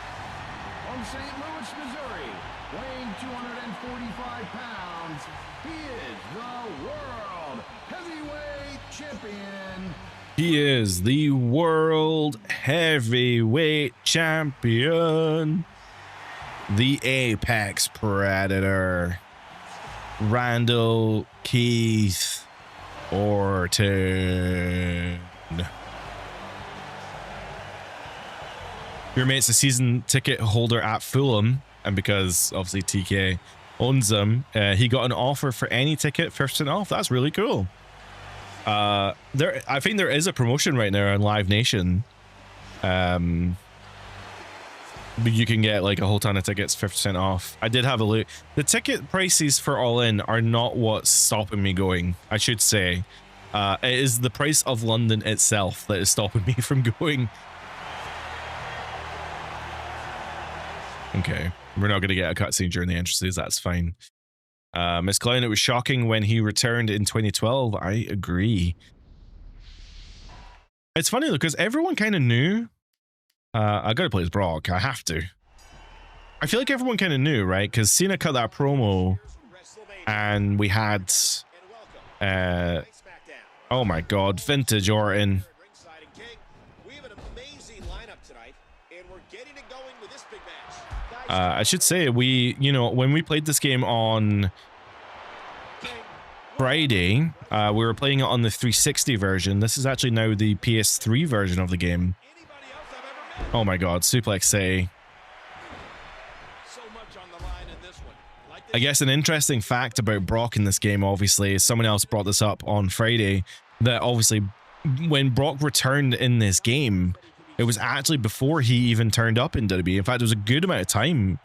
from St. Louis, Missouri, weighing 245 pounds, he is the World Heavyweight Champion. He is the World Heavyweight Champion. The Apex Predator. Randall Keith Orton. Your mate's a season ticket holder at Fulham, and because obviously TK owns them, he got an offer for any ticket 50% off. That's really cool. I think there is a promotion right now on Live Nation. But you can get like a whole ton of tickets 50% off. I did have a look. The ticket prices for All In are not what's stopping me going, I should say. It is the price of London itself that is stopping me from going. Okay, we're not going to get a cutscene during the entrances. That's fine. Miss Clown, it was shocking when he returned in 2012. I agree. It's funny though, because everyone kind of knew. I gotta play as Brock. I have to. I feel like everyone kind of knew, right? Because Cena cut that promo, and we had, oh my God, vintage Orton. I should say you know, when we played this game on Friday, we were playing it on the 360 version. This is actually now the PS3 version of the game. Oh my God, Suplex City. I guess an interesting fact about Brock in this game, obviously, is someone else brought this up on Friday, that obviously when Brock returned in this game, it was actually before he even turned up in WWE. In fact, it was a good amount of time.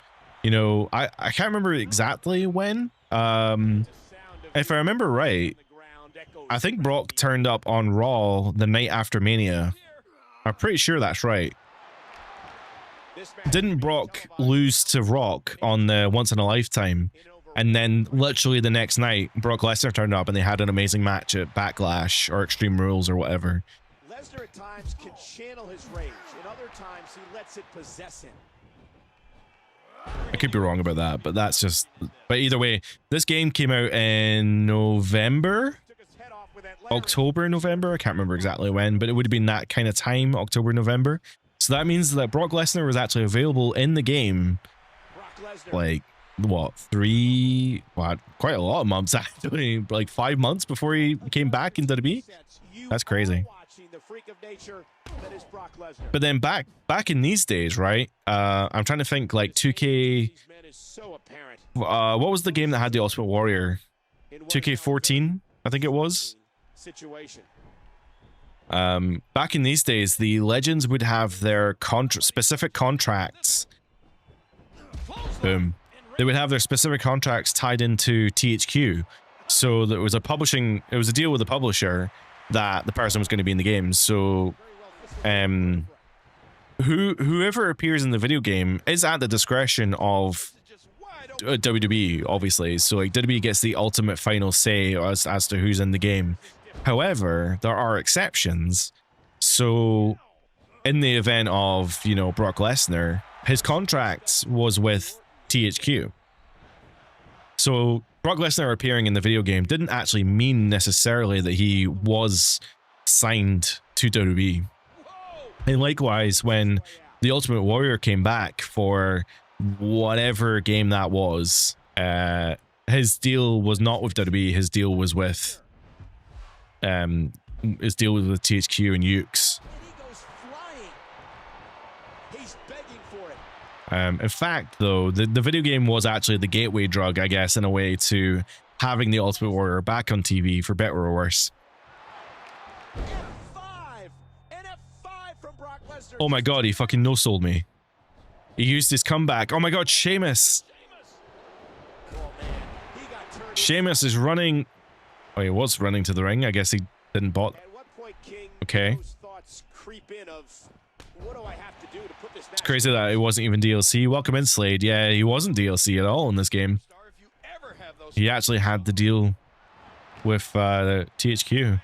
You know, I can't remember exactly when. If I remember right, I think Brock turned up on Raw the night after Mania. I'm pretty sure that's right. Didn't Brock lose to Rock on the Once in a Lifetime? And then literally the next night, Brock Lesnar turned up and they had an amazing match at Backlash or Extreme Rules or whatever. Lesnar at times can channel his rage. In other times, he lets it possess him. I could be wrong about that, but that's just... But either way, this game came out in November? October, November? I can't remember exactly when, but it would have been that kind of time, October, November. So that means that Brock Lesnar was actually available in the game, like, what, quite a lot of months actually, like 5 months before he came back in WWE. That's crazy. But then back in these days, right? I'm trying to think, like 2K. What was the game that had the Ultimate Warrior? 2K14, I think it was. Back in these days, the legends would have their specific contracts. Boom. They would have their specific contracts tied into THQ. So there was it was a deal with the publisher that the person was going to be in the game. So whoever appears in the video game is at the discretion of WWE, obviously. So like WWE gets the ultimate final say as to who's in the game. However, there are exceptions. So in the event of, you know, Brock Lesnar, his contract was with THQ. So Brock Lesnar appearing in the video game didn't actually mean necessarily that he was signed to WWE. And likewise, when the Ultimate Warrior came back for whatever game that was, his deal was not with WWE. His deal was with THQ and Ukes. In fact, though, the video game was actually the gateway drug, I guess, in a way, to having the Ultimate Warrior back on TV, for better or worse. Oh my god, he fucking no-sold me. He used his comeback. Oh my god, Sheamus! Sheamus is running... Oh, he was running to the ring. I guess he didn't bot. Okay. It's crazy that it wasn't even DLC. Welcome in, Slade. Yeah, he wasn't DLC at all in this game. He actually had the deal with THQ.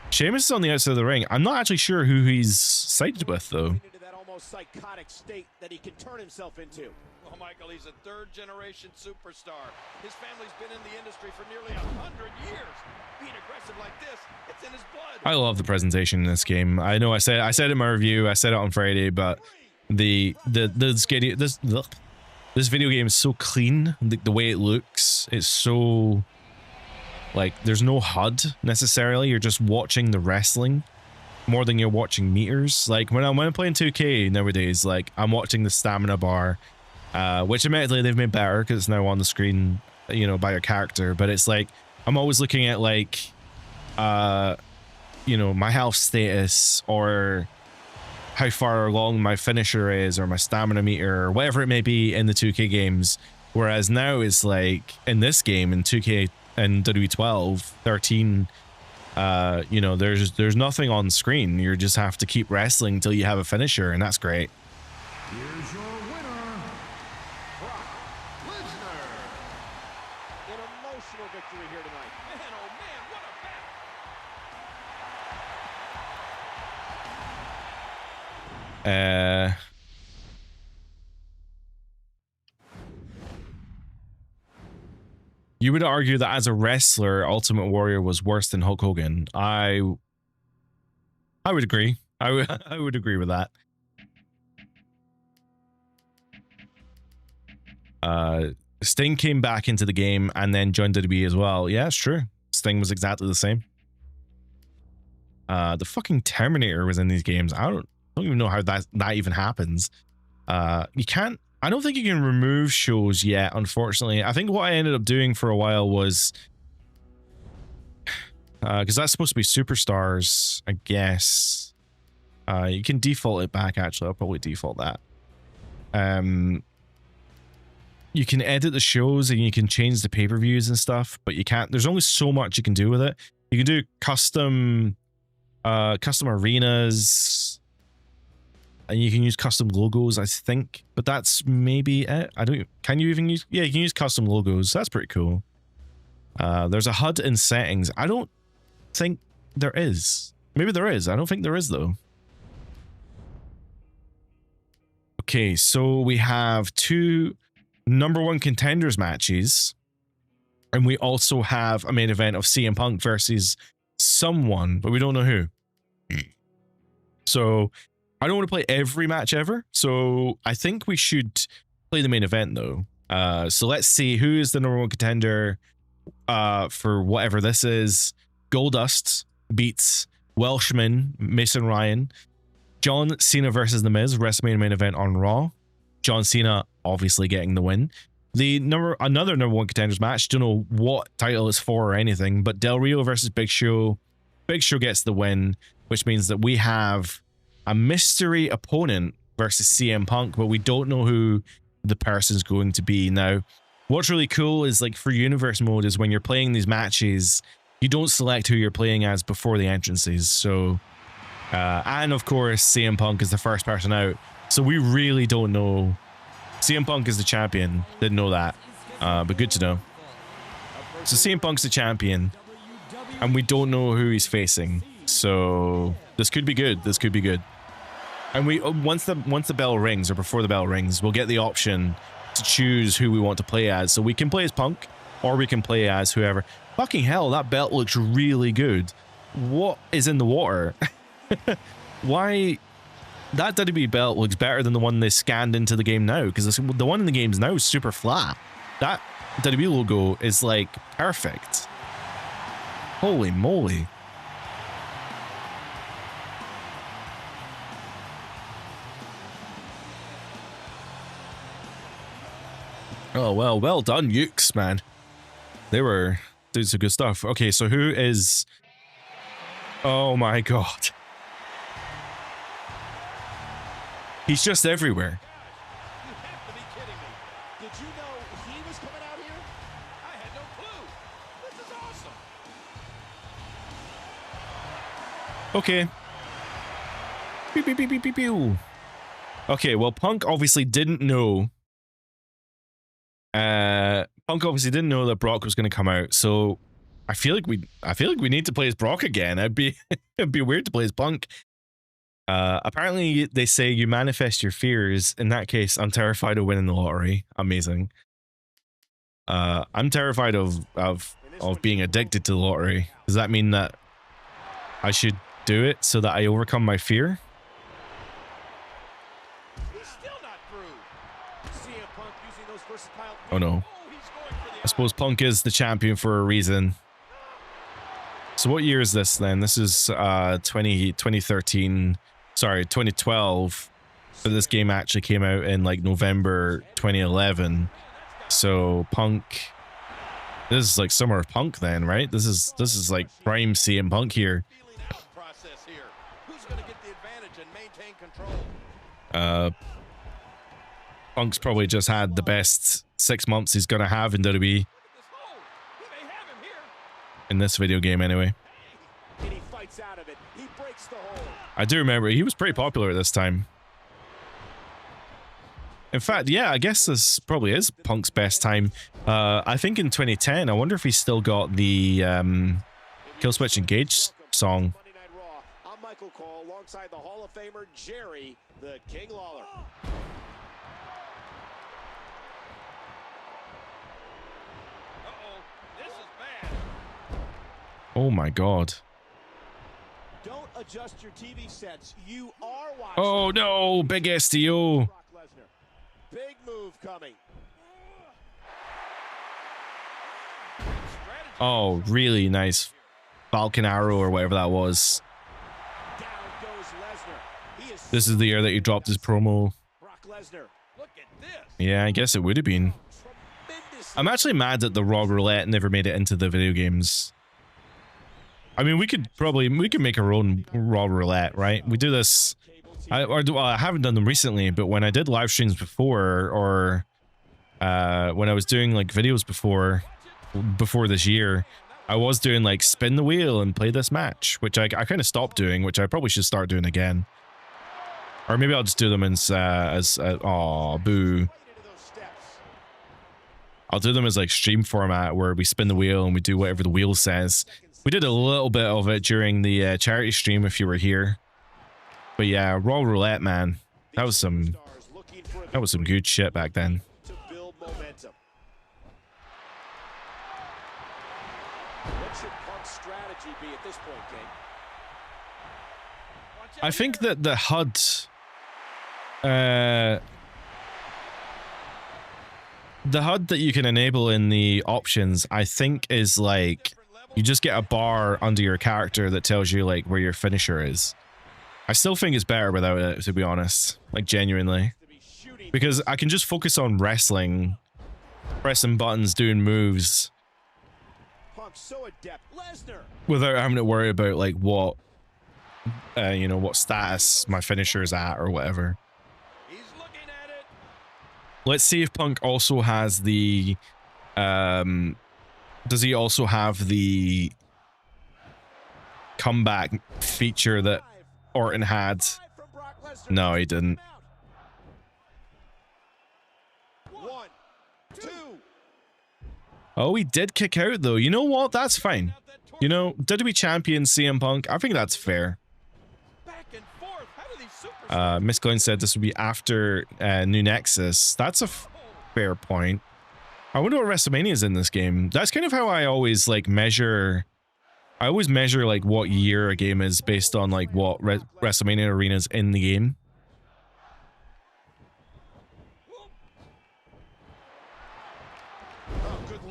Sheamus is on the outside of the ring. I'm not actually sure who he's sided with, though. Psychotic state that he can turn himself into. Well, Michael, he's a third-generation superstar. His family's been in the industry for nearly 100 years. Being aggressive like this, it's in his blood. I love the presentation in this game. I know I said it in my review. I said it on Friday, but this video game is so clean. The way it looks, it's so like there's no HUD necessarily. You're just watching the wrestling more than you're watching meters. Like when I'm playing 2K nowadays, like I'm watching the stamina bar, which admittedly they've made better because it's now on the screen, you know, by your character. But it's like I'm always looking at like, you know, my health status or how far along my finisher is or my stamina meter or whatever it may be in the 2K games. Whereas now it's like in this game in 2K and WWE 13. You know, there's nothing on screen. You just have to keep wrestling until you have a finisher, and that's great. Here's your winner, Brock Lesnar. An emotional victory here tonight. Man, oh man, what a battle! You would argue that as a wrestler, Ultimate Warrior was worse than Hulk Hogan. I would agree. I would agree with that. Sting came back into the game and then joined WWE as well. Yeah, it's true. Sting was exactly the same. The fucking Terminator was in these games. I don't even know how that even happens. You can't. I don't think you can remove shows yet, unfortunately. I think what I ended up doing for a while was because that's supposed to be superstars, I guess. You can default it back. Actually, I'll probably default that. You can edit the shows and you can change the pay-per-views and stuff, but you can't. There's only so much you can do with it. You can do custom arenas, and you can use custom logos, I think, but that's maybe it. I don't. Can you even use? Yeah, you can use custom logos. That's pretty cool. There's a HUD in settings. I don't think there is. Maybe there is. I don't think there is though. Okay, so we have two #1 contenders matches, and we also have a main event of CM Punk versus someone, but we don't know who. So I don't want to play every match ever, so I think we should play the main event though. So let's see who is the #1 contender for whatever this is. Goldust beats Welshman Mason Ryan. John Cena versus The Miz, WrestleMania main event on Raw. John Cena obviously getting the win. Another #1 contenders match. Don't know what title it's for or anything, but Del Rio versus Big Show. Big Show gets the win, which means that we have a mystery opponent versus CM Punk, but we don't know who the person's going to be. Now, what's really cool is like for Universe mode is when you're playing these matches, you don't select who you're playing as before the entrances. So, and of course, CM Punk is the first person out. So we really don't know. CM Punk is the champion. Didn't know that, but good to know. So CM Punk's the champion, and we don't know who he's facing. So this could be good. This could be good. And we once the bell rings or before the bell rings, we'll get the option to choose who we want to play as. So we can play as Punk, or we can play as whoever. Fucking hell, that belt looks really good. What is in the water? Why? That WWE belt looks better than the one they scanned into the game now, because the one in the games now is super flat. That WWE logo is like perfect. Holy moly. Oh, well done, Ukes, man. They were doing some good stuff. Okay, so who is... Oh my god. He's just everywhere. You have to be kidding me. Did you know he was coming out here? I had no clue. This is awesome. Okay. Pew, pew, pew, pew, pew, pew. Okay, well, Punk obviously didn't know. Punk obviously didn't know that Brock was going to come out, so I feel like we need to play as Brock again. It'd be weird to play as Punk. Apparently they say you manifest your fears. In that case, I'm terrified of winning the lottery. Amazing. I'm terrified of being addicted to the lottery. Does that mean that I should do it so that I overcome my fear? He's still not through. CM Punk using those versatile. Oh no. I suppose Punk is the champion for a reason. So what year is this then? This is 2013. Sorry, 2012. So this game actually came out in like November 2011. So Punk, this is like summer of Punk then, right? This is like prime CM Punk here. Punk's probably just had the best 6 months he's gonna have in WWE. In this video game anyway. And he fights out of it. He breaks the hold. I do remember he was pretty popular at this time. In fact, yeah, I guess this probably is Punk's best time. I think in 2010, I wonder if he's still got the Killswitch Engage song. Monday Night Raw. I'm Michael Cole alongside the Hall of Famer Jerry the King Lawler. Oh my god. Don't adjust your TV sets. You are watching. Oh no, big STO. Brock Lesnar. Big move coming. Oh, really nice. Falcon Arrow or whatever that was. Down goes Lesnar. He is This is the year that he dropped his promo. Brock Lesnar. Look at this. Yeah, I guess it would have been. Tremendous. I'm actually mad that the Raw Roulette never made it into the video games. I mean, we could make our own Raw Roulette, right? We do this. I haven't done them recently, but when I did live streams before, or when I was doing like videos before this year, I was doing like spin the wheel and play this match, which I kind of stopped doing, which I probably should start doing again. Or maybe I'll just do them as aw, boo. I'll do them as like stream format where we spin the wheel and we do whatever the wheel says. We did a little bit of it during the charity stream if you were here. But yeah, Raw Roulette, man. That was some good shit back then. To build momentum. What should Punk's strategy be at this point, King? I think that the HUD that you can enable in the options, I think is like you just get a bar under your character that tells you like where your finisher is. I still think it's better without it, to be honest, like genuinely, because I can just focus on wrestling, pressing buttons, doing moves, Punk's so adept. Lesnar. without having to worry about like what you know, what status my finisher is at or whatever. He's looking at it. Let's see if Punk also has the does he also have the comeback feature that Orton had? No, he didn't. 1, 2. Oh, he did kick out though. You know what? That's fine. You know, WWE champion CM Punk, I think that's fair. Miss Glenn said this would be after New Nexus. That's a fair point. I wonder what WrestleMania is in this game. That's kind of how I always like measure. I always measure like what year a game is based on like what WrestleMania arenas in the game.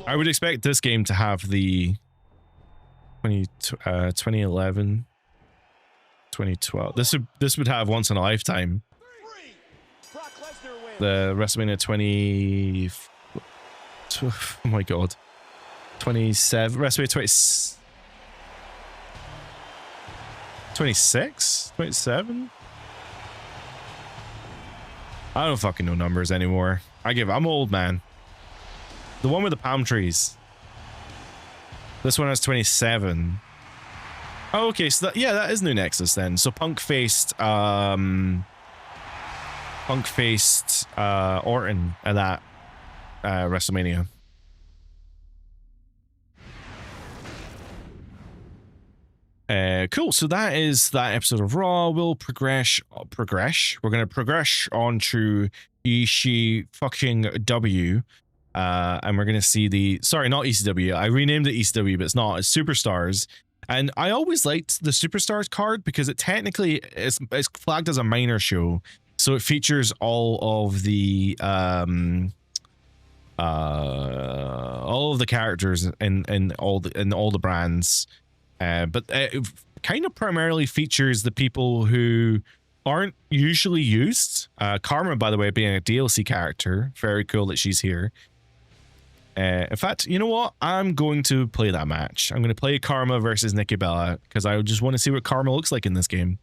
I would expect this game to have the 2011, 2012. This would have once in a lifetime. The WrestleMania 20. Oh my god, 27. WrestleMania 26, 27. I don't fucking know numbers anymore. I'm old, man. The one with the palm trees. This one has 27. Oh, okay, so that is New Nexus then. So Punk faced Orton at that WrestleMania. Cool. So that is that episode of Raw. We'll progress. We're gonna progress on to Ishii fucking W. And we're gonna see the not ECW. I renamed it ECW, but it's not. It's Superstars. And I always liked the Superstars card because it technically is flagged as a minor show, so it features all of the characters in all the brands. But it kind of primarily features the people who aren't usually used. Karma, by the way, being a DLC character. Very cool that she's here. In fact, you know what? I'm going to play that match. I'm going to play Karma versus Nikki Bella because I just want to see what Karma looks like in this game.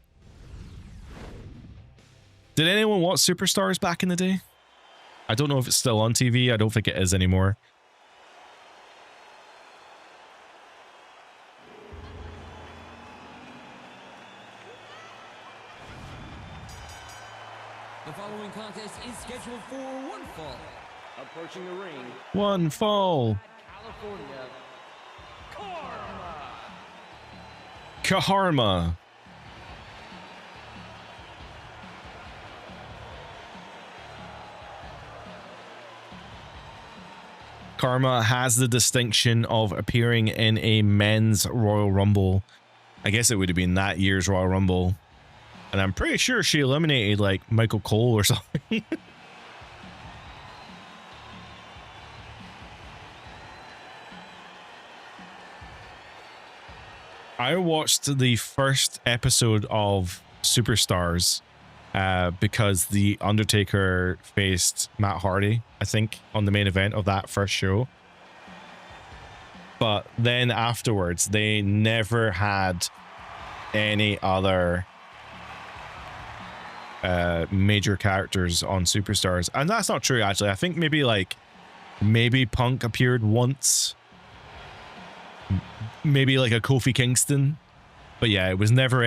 Did anyone watch Superstars back in the day? I don't know if it's still on TV. I don't think it is anymore. The following contest is scheduled for one fall. Approaching the ring. One fall. California. Karma. Karma has the distinction of appearing in a men's Royal Rumble. I guess it would have been that year's Royal Rumble. And I'm pretty sure she eliminated like Michael Cole or something. I watched the first episode of Superstars because The Undertaker faced Matt Hardy, I think, on the main event of that first show. But then afterwards, they never had any other major characters on Superstars. And that's not true, actually. I think maybe Punk appeared once. Maybe like a Kofi Kingston. But yeah, it was never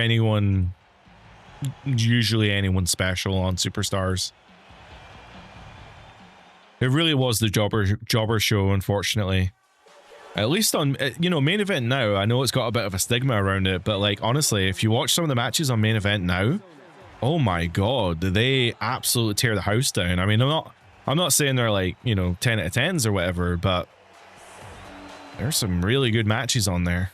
usually anyone special on Superstars. It really was the jobber show, unfortunately. At least on, Main Event Now, I know it's got a bit of a stigma around it, but like, honestly, if you watch some of the matches on Main Event Now, oh my god, they absolutely tear the house down. I mean, I'm not saying they're like, 10 out of 10s or whatever, but there's some really good matches on there.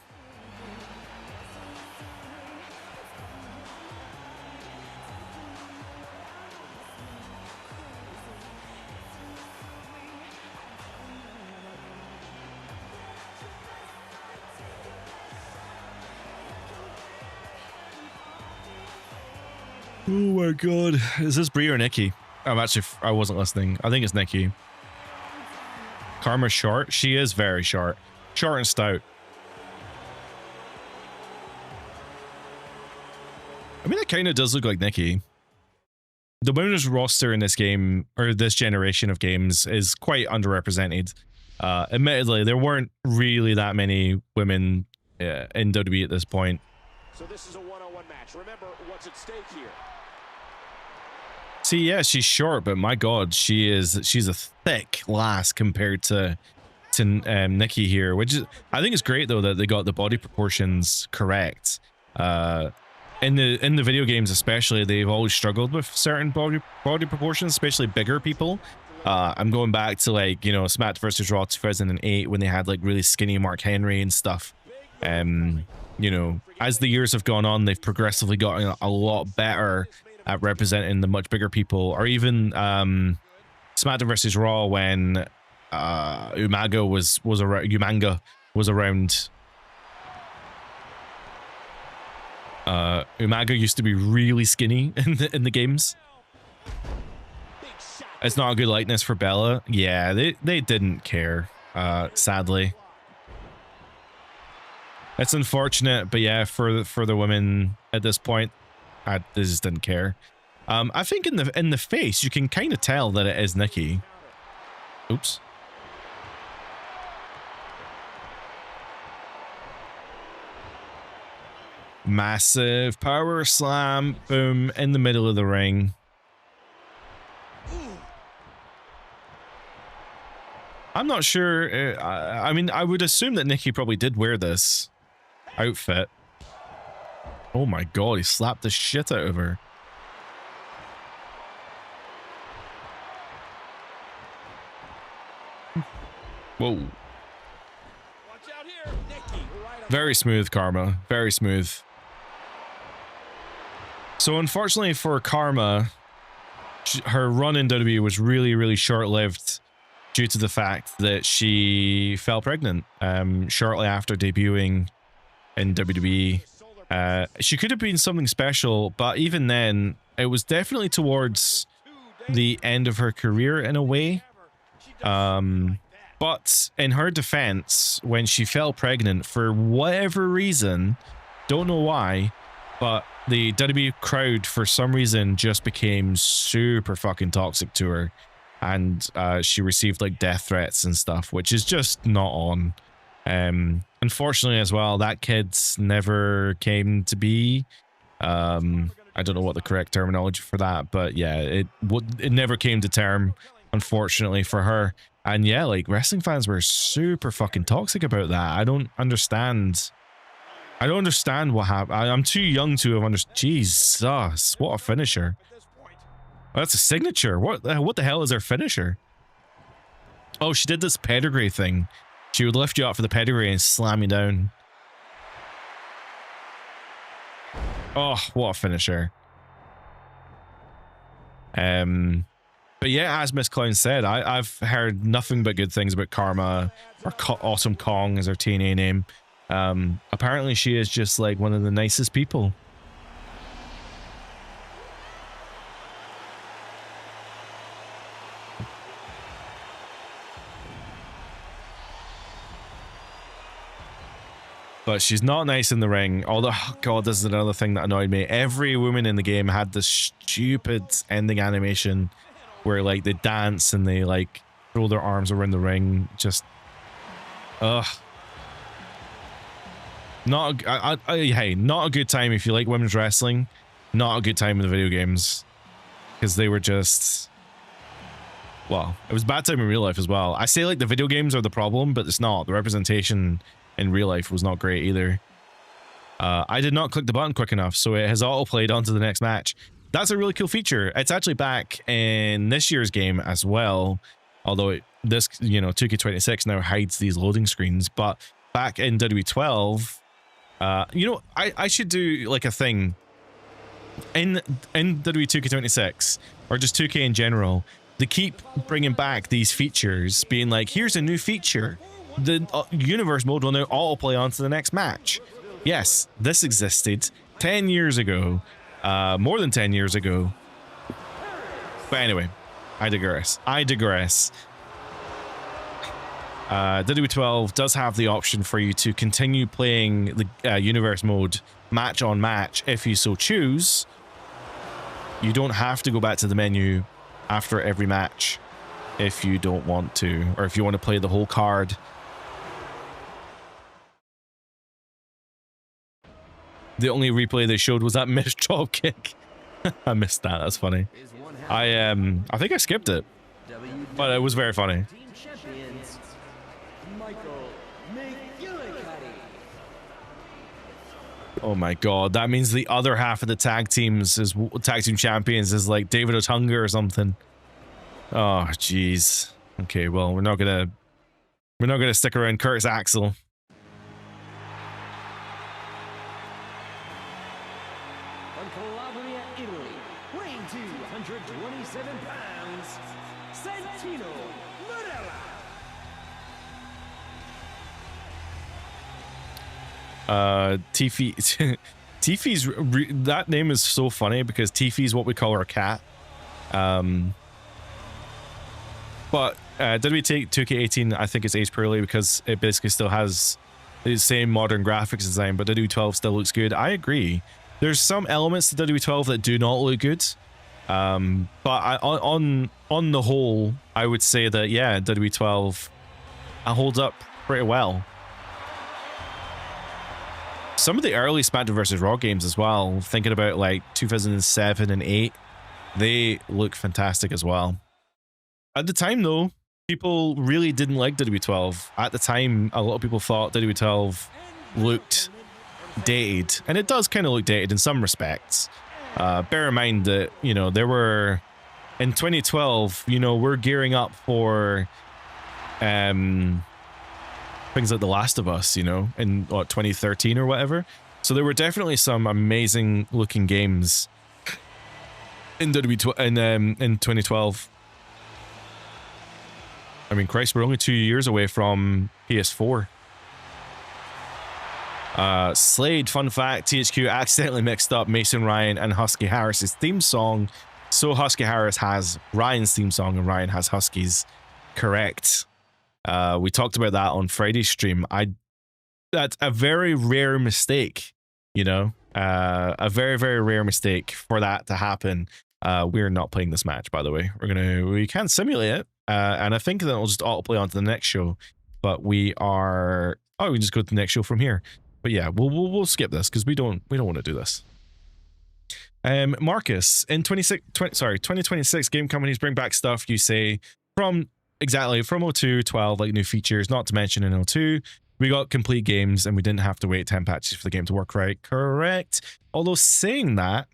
Oh my god. Is this Brie or Nikki? I wasn't listening. I think it's Nikki. Karma's short. She is very short. Short and stout. I mean, it kind of does look like Nikki. The women's roster in this game, or this generation of games, is quite underrepresented. Admittedly, there weren't really that many women in WWE at this point. So this is a one-on-one match. Remember what's at stake here. See, yeah, she's short, but my god, she's a thick lass compared to Nikki here, which is, I think it's great though that they got the body proportions correct. In the video games especially, they've always struggled with certain body proportions, especially bigger people. I'm going back to like, you know, SmackDown versus Raw 2008 when they had like really skinny Mark Henry and stuff. You know, as the years have gone on, they've progressively gotten a lot better at representing the much bigger people. Or even SmackDown versus Raw when Umaga was around. Umaga used to be really skinny in the games. It's not a good likeness for Bella. Yeah, they didn't care, sadly. It's unfortunate, but yeah, for the women at this point, they just didn't care. I think in the face, you can kind of tell that it is Nikki. Oops. Massive power slam, boom, in the middle of the ring. I'm not sure. I mean, I would assume that Nikki probably did wear this outfit. Oh my god, he slapped the shit out of her. Whoa. Very smooth, Karma. Very smooth. So unfortunately for Karma, her run in WWE was really, really short-lived due to the fact that she fell pregnant shortly after debuting in WWE. She could have been something special, but even then, it was definitely towards the end of her career in a way. But in her defense, when she fell pregnant, for whatever reason, don't know why, but the WWE crowd, for some reason, just became super fucking toxic to her. And she received like death threats and stuff, which is just not on. Unfortunately as well, that kid's never came to be. I don't know what the correct terminology for that, but yeah, it never came to term, unfortunately for her. And yeah, like wrestling fans were super fucking toxic about that. I don't understand what happened. I'm too young to have understood. Jesus, what a finisher. Oh, that's a signature. What the hell is her finisher? Oh, she did this pedigree thing. She would lift you up for the pedigree and slam you down. Oh, what a finisher. But yeah, as Miss Clown said, I've heard nothing but good things about Karma, or Awesome Kong is her TNA name. Apparently she is just like one of the nicest people. But she's not nice in the ring. Although, oh god, this is another thing that annoyed me. Every woman in the game had this stupid ending animation where like they dance and they like throw their arms around the ring. Just, ugh. Hey, not a good time if you like women's wrestling. Not a good time in the video games. Because they were just... Well, it was a bad time in real life as well. I say like the video games are the problem, but it's not. The representation in real life was not great either. I did not click the button quick enough, so it has auto-played onto the next match. That's a really cool feature. It's actually back in this year's game as well, although this, you know, 2K26 now hides these loading screens. But back in WWE12, you know, I should do like a thing in WWE 2K26 or just 2K in general. They keep bringing back these features, being like, here's a new feature. The universe mode will now autoplay onto the next match. Yes, this existed 10 years ago, more than 10 years ago. But anyway, I digress. WWE12 does have the option for you to continue playing the universe mode match on match if you so choose. You don't have to go back to the menu after every match if you don't want to, or if you want to play the whole card. The only replay they showed was that missed drop kick. I missed that. That's funny. I think I skipped it, but it was very funny. Oh my god, that means the other half of the tag team champions is like David Otunga or something. Oh, jeez. Okay, well, we're not gonna stick around Curtis Axel. From Calabria, Italy, weighing 227 pounds, Santino Marella. Tiffy. Tiffy's that name is so funny because Tiffy's what we call our cat. But did we take 2K18? I think it's aged poorly because it basically still has the same modern graphics design, but WWE12 still looks good. I agree. There's some elements to WWE12 that do not look good. But on the whole, I would say that, yeah, WWE12 holds up pretty well. Some of the early SmackDown vs. Raw games as well, thinking about like 2007 and 8, they look fantastic as well. At the time, though, people really didn't like WWE12. At the time, a lot of people thought WWE12 looked dated, and it does kind of look dated in some respects. Bear in mind that, you know, there were, in 2012, you know, we're gearing up for things like The Last of Us, you know, in what, 2013 or whatever. So there were definitely some amazing looking games in in 2012. I mean, Christ, we're only 2 years away from PS4. Slade, fun fact, THQ accidentally mixed up Mason Ryan and Husky Harris's theme song. So Husky Harris has Ryan's theme song and Ryan has Husky's. Correct. We talked about that on Friday's stream. That's a very rare mistake, you know, a very, very rare mistake for that to happen. We're not playing this match, by the way. We can simulate it. And I think that we'll just autoplay onto the next show, but we can just go to the next show from here. But yeah, we'll skip this because we don't want to do this. Marcus, in 2026 game companies bring back stuff you say from 02, 12, like new features, not to mention in 02, we got complete games and we didn't have to wait 10 patches for the game to work right. Correct. Although saying that,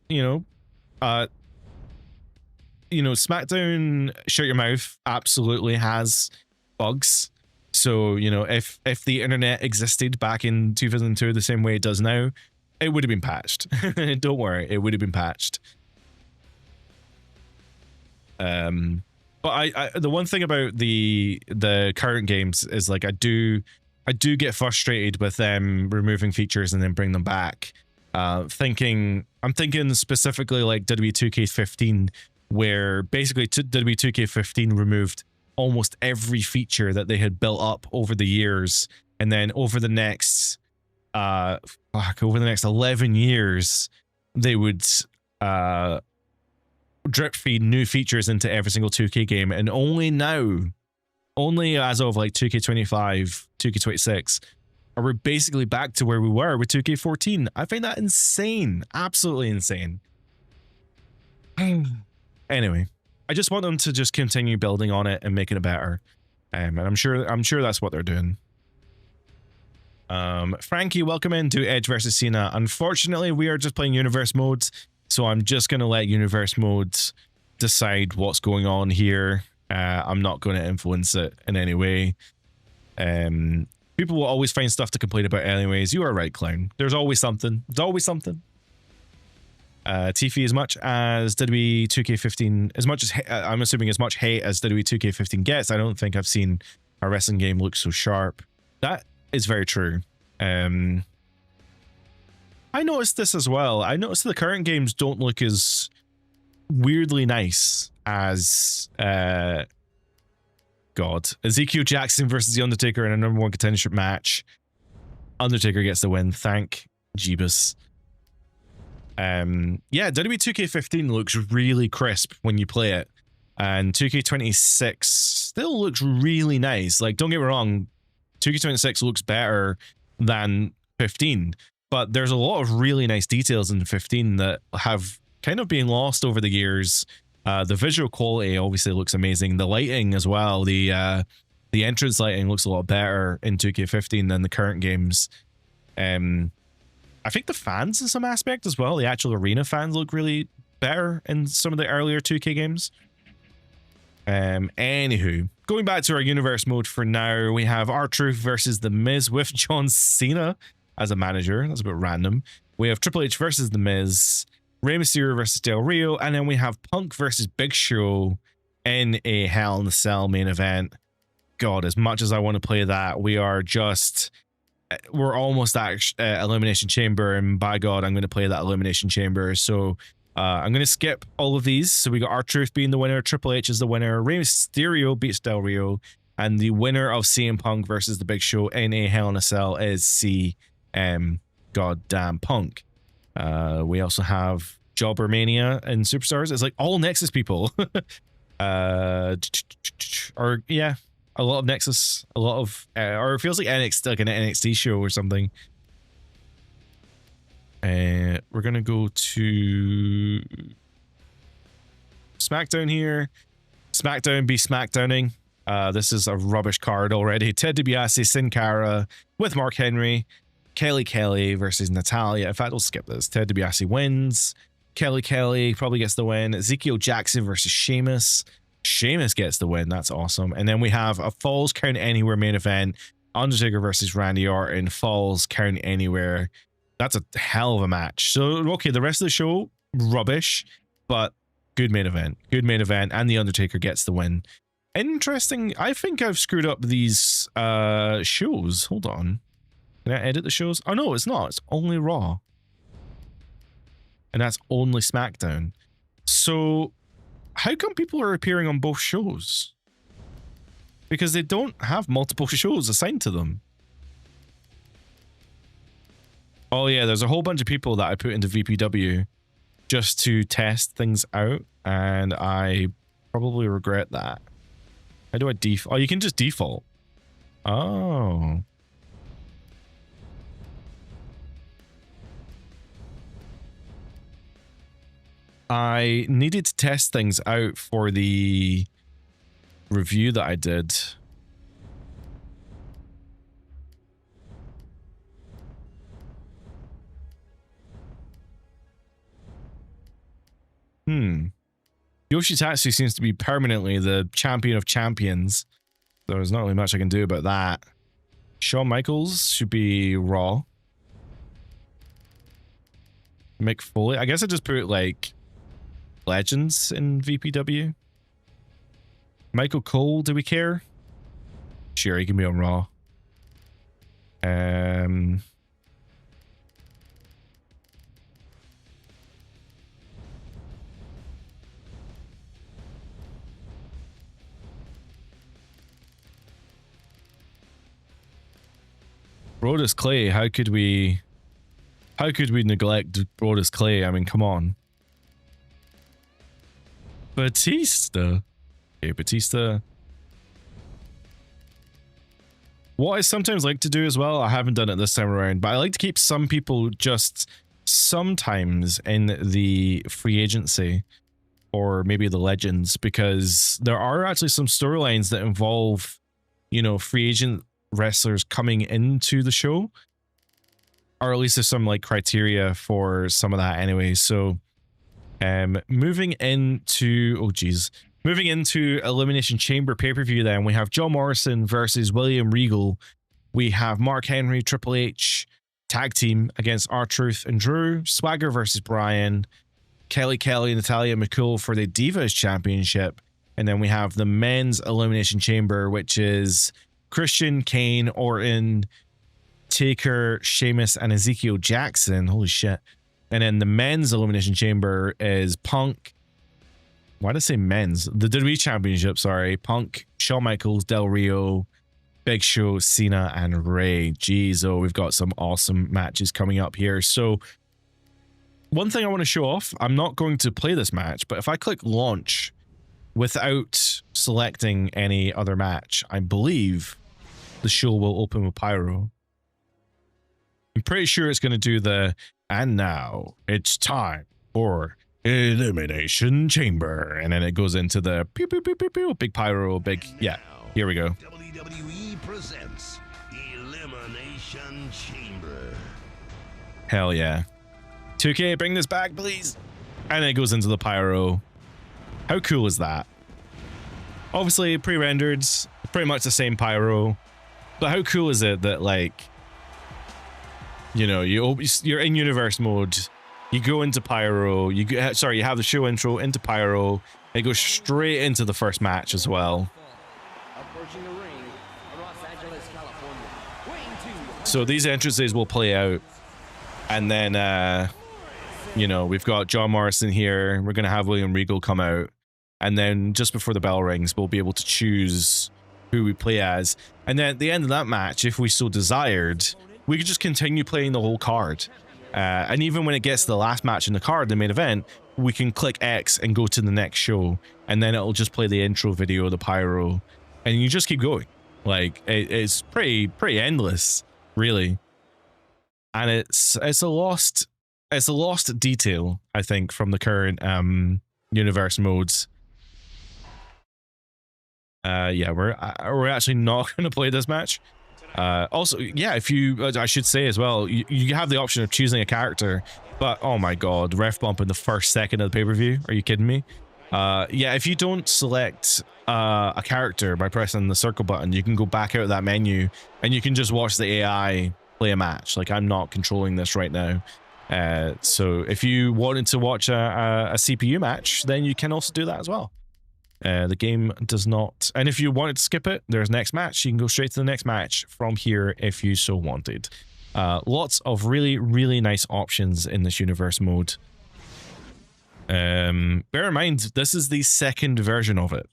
SmackDown Shut Your Mouth absolutely has bugs. So, you know, if the internet existed back in 2002 the same way it does now, it would have been patched. Don't worry, it would have been patched. But I the one thing about the current games is like I do get frustrated with them removing features and then bring them back. I'm thinking specifically like WWE 2K15, where basically WWE 2K15 removed almost every feature that they had built up over the years, and then over the next 11 years they would drip feed new features into every single 2K game, and only as of like 2K25, 2K26 are we basically back to where we were with 2K14. I find that insane, absolutely insane. Anyway, I just want them to just continue building on it and making it better, and I'm sure that's what they're doing. Frankie, welcome into Edge versus Cena. Unfortunately, we are just playing universe modes, so I'm just going to let universe modes decide what's going on here. I'm not going to influence it in any way. People will always find stuff to complain about anyways. You are right, Clown. There's always something. There's always something. Tiffy, as much as WWE 2K15, as much as I'm assuming as much hate as WWE 2K15 gets, I don't think I've seen a wrestling game look so sharp. That is very true. I noticed this as well. I noticed the current games don't look as weirdly nice as Ezekiel Jackson versus The Undertaker in a #1 contendership match. Undertaker gets the win. Thank Jeebus. Yeah, WWE 2K15 looks really crisp when you play it, and 2K26 still looks really nice. Like, don't get me wrong, 2K26 looks better than 15, but there's a lot of really nice details in 15 that have kind of been lost over the years. The visual quality obviously looks amazing. The lighting as well, the entrance lighting looks a lot better in 2K15 than the current games. I think the fans in some aspect as well, the actual arena fans look really better in some of the earlier 2K games. Anywho, going back to our universe mode for now, we have R-Truth versus The Miz with John Cena as a manager. That's a bit random. We have Triple H versus The Miz, Rey Mysterio versus Del Rio, and then we have Punk versus Big Show in a Hell in a Cell main event. God, as much as I want to play that, we're almost at Elimination Chamber, and by God, I'm going to play that Elimination Chamber. So I'm going to skip all of these. So we got R-Truth being the winner, Triple H is the winner, Rey Mysterio beats Del Rio, and the winner of CM Punk versus The Big Show in a Hell in a Cell is CM Goddamn Punk. We also have Jobber Mania and Superstars. It's like all Nexus people. Or yeah, a lot of Nexus, a lot of, or it feels like NXT, like an NXT show or something. We're gonna go to SmackDown here. SmackDown be SmackDowning. This is a rubbish card already. Ted DiBiase, Sin Cara with Mark Henry. Kelly versus Natalia. In fact, we'll skip this. Ted DiBiase wins. Kelly probably gets the win. Ezekiel Jackson versus Sheamus. Sheamus gets the win. That's awesome. And then we have a Falls Count Anywhere main event. Undertaker versus Randy Orton. Falls Count Anywhere. That's a hell of a match. So, okay, the rest of the show, rubbish, but good main event. Good main event. And The Undertaker gets the win. Interesting. I think I've screwed up these shows. Hold on. Can I edit the shows? Oh, no, it's not. It's only Raw. And that's only SmackDown. So, how come people are appearing on both shows? Because they don't have multiple shows assigned to them. Oh yeah, there's a whole bunch of people that I put into VPW just to test things out, and I probably regret that. How do I default? Oh, you can just default. Oh. I needed to test things out for the review that I did. Yoshitatsu seems to be permanently the champion of champions. There's not really much I can do about that. Shawn Michaels should be Raw. Mick Foley. I guess I just put like Legends in VPW. Michael Cole, do we care? Sure, he can be on Raw. Brodus Clay, how could we neglect Brodus Clay? I mean, come on. Batista. Okay, Batista. What I sometimes like to do as well, I haven't done it this time around, but I like to keep some people just sometimes in the free agency or maybe the Legends, because there are actually some storylines that involve, you know, free agent wrestlers coming into the show, or at least there's some like criteria for some of that anyway. So moving into Elimination Chamber pay-per-view, then we have John Morrison versus William Regal. We have Mark Henry, Triple H tag team against R-Truth and Drew. Swagger versus Bryan. Kelly and Natalia McCool for the Divas Championship. And then we have the men's Elimination Chamber, which is Christian, Kane, Orton, Taker, Sheamus, and Ezekiel Jackson. Holy shit. And then the men's Elimination Chamber is Punk. Why did I say men's? The WWE Championship, sorry. Punk, Shawn Michaels, Del Rio, Big Show, Cena, and Rey. Jeez, oh, we've got some awesome matches coming up here. So, one thing I want to show off, I'm not going to play this match, but if I click launch without selecting any other match, I believe the show will open with Pyro. I'm pretty sure it's going to do the, and now it's time for Elimination Chamber. And then it goes into the pew, pew, pew, pew, pew, big Pyro, big, yeah, here we go. WWE presents Elimination Chamber. Hell yeah. 2K, bring this back, please. And it goes into the Pyro. How cool is that? Obviously, pre-rendered, pretty much the same pyro. But how cool is it that, like, you know, you're in universe mode, you go into pyro, you have the show intro into pyro, and it goes straight into the first match as well. Approaching the ring, Los Angeles, California. Weighing 200. So these entrances will play out, and then, you know, we've got John Morrison here. We're going to have William Regal come out, and then just before the bell rings, we'll be able to choose who we play as. And then at the end of that match, if we so desired, we could just continue playing the whole card. And even when it gets to the last match in the card, the main event, we can click X and go to the next show, and then it'll just play the intro video, the pyro, and you just keep going. Like, it's pretty endless, really. And it's a lost detail, I think, from the current universe modes. Yeah, we're actually not going to play this match. Also, yeah, if you, I should say as well, you have the option of choosing a character, but oh my god, ref bump in the first second of the pay-per-view. Are you kidding me? Yeah, if you don't select a character by pressing the circle button, you can go back out of that menu and you can just watch the AI play a match. Like, I'm not controlling this right now. So if you wanted to watch a CPU match, then you can also do that as well. The game does not, and if you wanted to skip it, there's next match. You can go straight to the next match from here if you so wanted. Lots of really nice options in this universe mode. Bear in mind, this is the second version of it.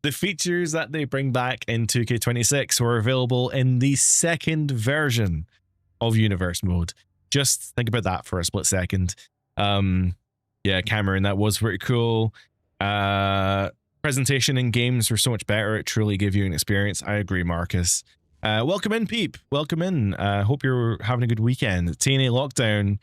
The features that they bring back in 2K26 were available in the second version of universe mode. Just think about that for a split second. Yeah, Cameron, that was pretty cool. Presentation in games were so much better. It truly gave you an experience. I agree, Marcus. Welcome in, Peep. Welcome in. Hope you're having a good weekend. TNA Lockdown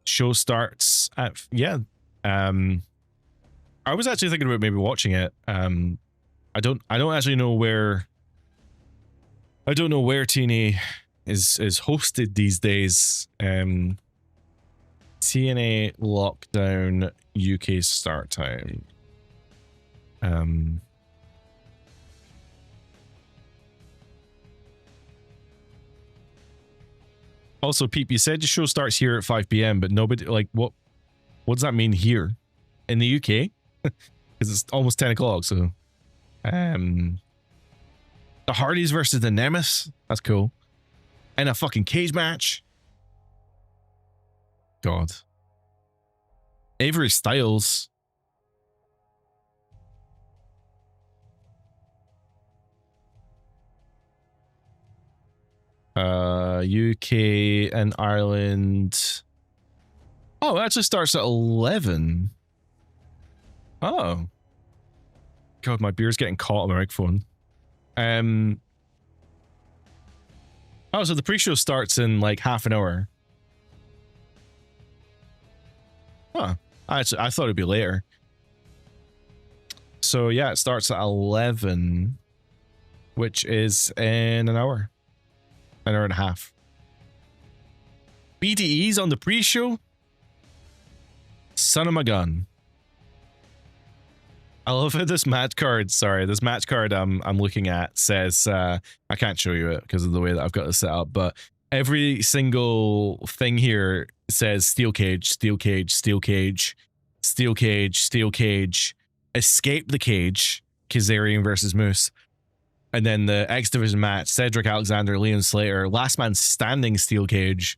show starts at, yeah. I was actually thinking about maybe watching it. I don't actually know where. I don't know where TNA is hosted these days. TNA Lockdown UK start time. Also, Peep, you said the show starts here at 5 p.m, but nobody, like, what does that mean here in the UK? Because it's almost 10 o'clock. So, the Hardys versus the Nemesis. That's cool. And a fucking cage match. God. Avery Styles. UK and Ireland. Oh, it actually starts at 11. Oh. God, my beer's getting caught on my microphone. Oh, so the pre-show starts in like half an hour. Huh. I thought it'd be later. So yeah, it starts at 11, which is in an hour. An hour and a half. BDE's on the pre-show? Son of a gun. I love how this match card, this match card I'm looking at says, I can't show you it because of the way that I've got it set up, but every single thing here says steel cage, steel cage, steel cage, steel cage, steel cage, escape the cage, Kazarian versus Moose. And then the X Division match, Cedric Alexander, Leon Slater, last man standing steel cage.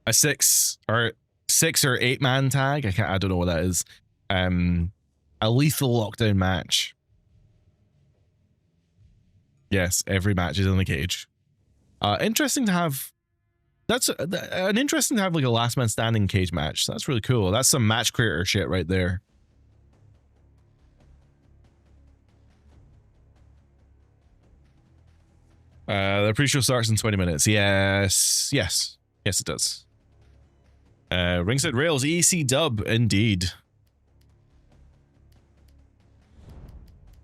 A 6 or 8 man tag. I don't know what that is. A lethal lockdown match. Yes, every match is in the cage. Interesting to have. That's an interesting to have like a last man standing cage match. That's really cool. That's some match creator shit right there. The pre-show starts in 20 minutes. Yes, it does. Ringside Rails, EC dub, indeed.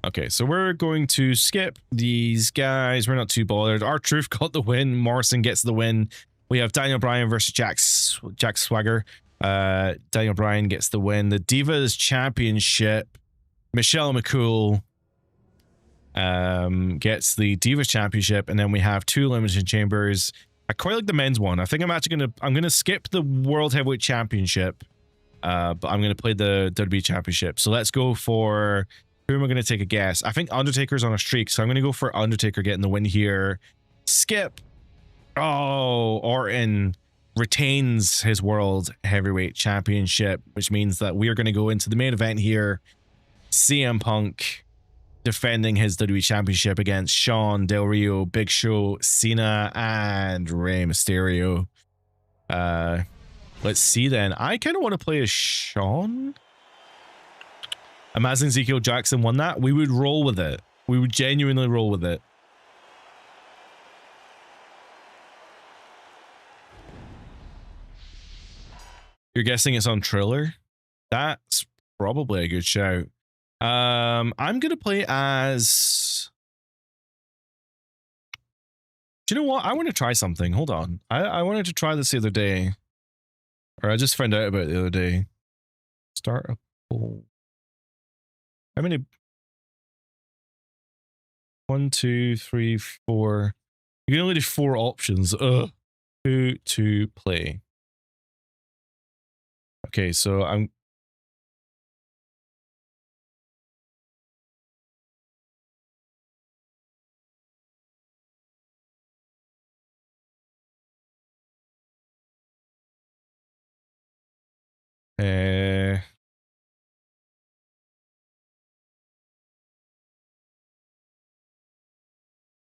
Okay, so we're going to skip these guys. We're not too bothered. R-Truth got the win. Morrison gets the win. We have Daniel Bryan versus Jack Swagger. Daniel Bryan gets the win. The Divas Championship. Michelle McCool gets the Divas Championship, and then we have 2 Elimination Chambers. I quite like the men's one. I think I'm actually gonna skip the World Heavyweight Championship, but I'm gonna play the WWE Championship. So let's go for, who am I gonna take a guess? I think Undertaker's on a streak, so I'm gonna go for Undertaker getting the win here. Skip. Oh, Orton retains his World Heavyweight Championship, which means that we are going to go into the main event here. CM Punk defending his WWE Championship against Shawn, Del Rio, Big Show, Cena, and Rey Mysterio. Let's see then. I kind of want to play as Shawn. Imagine Ezekiel Jackson won that. We would roll with it. We would genuinely roll with it. You're guessing it's on Triller? That's probably a good shout. I'm gonna play as... Do you know what? I want to try something. Hold on. I wanted to try this the other day. Or I just found out about it the other day. Start a poll. How many? 1, 2, 3, 4. You can only do 4 options. Ugh. Who to play? Okay, so I'm...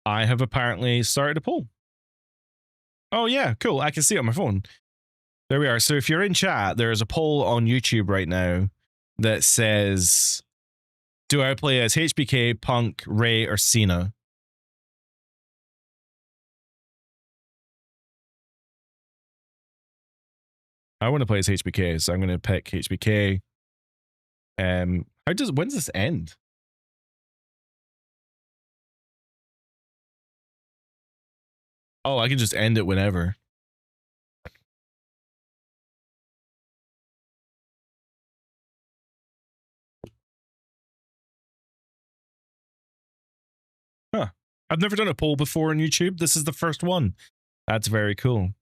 I have apparently started a poll. Oh yeah, cool. I can see it on my phone. There we are. So if you're in chat, there's a poll on YouTube right now that says, do I play as HBK, Punk, Ray, or Cena? I want to play as HBK, so I'm going to pick HBK. When does this end? Oh, I can just end it whenever. Huh. I've never done a poll before on YouTube. This is the first one. That's very cool.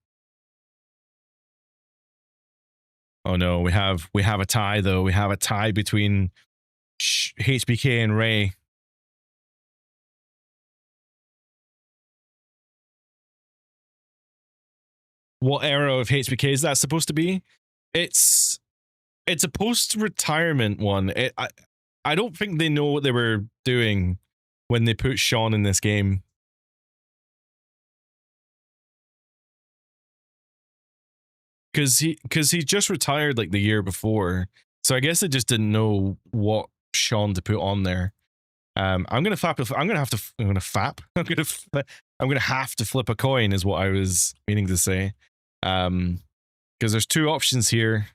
Oh no, we have a tie though. We have a tie between HBK and Ray. What era of HBK is that supposed to be? It's a post-retirement one. I don't think they know what they were doing when they put Shawn in this game. Because he just retired like the year before, so I guess they just didn't know what Shawn to put on there. I'm gonna have to flip a coin, is what I was meaning to say. Because there's 2 options here.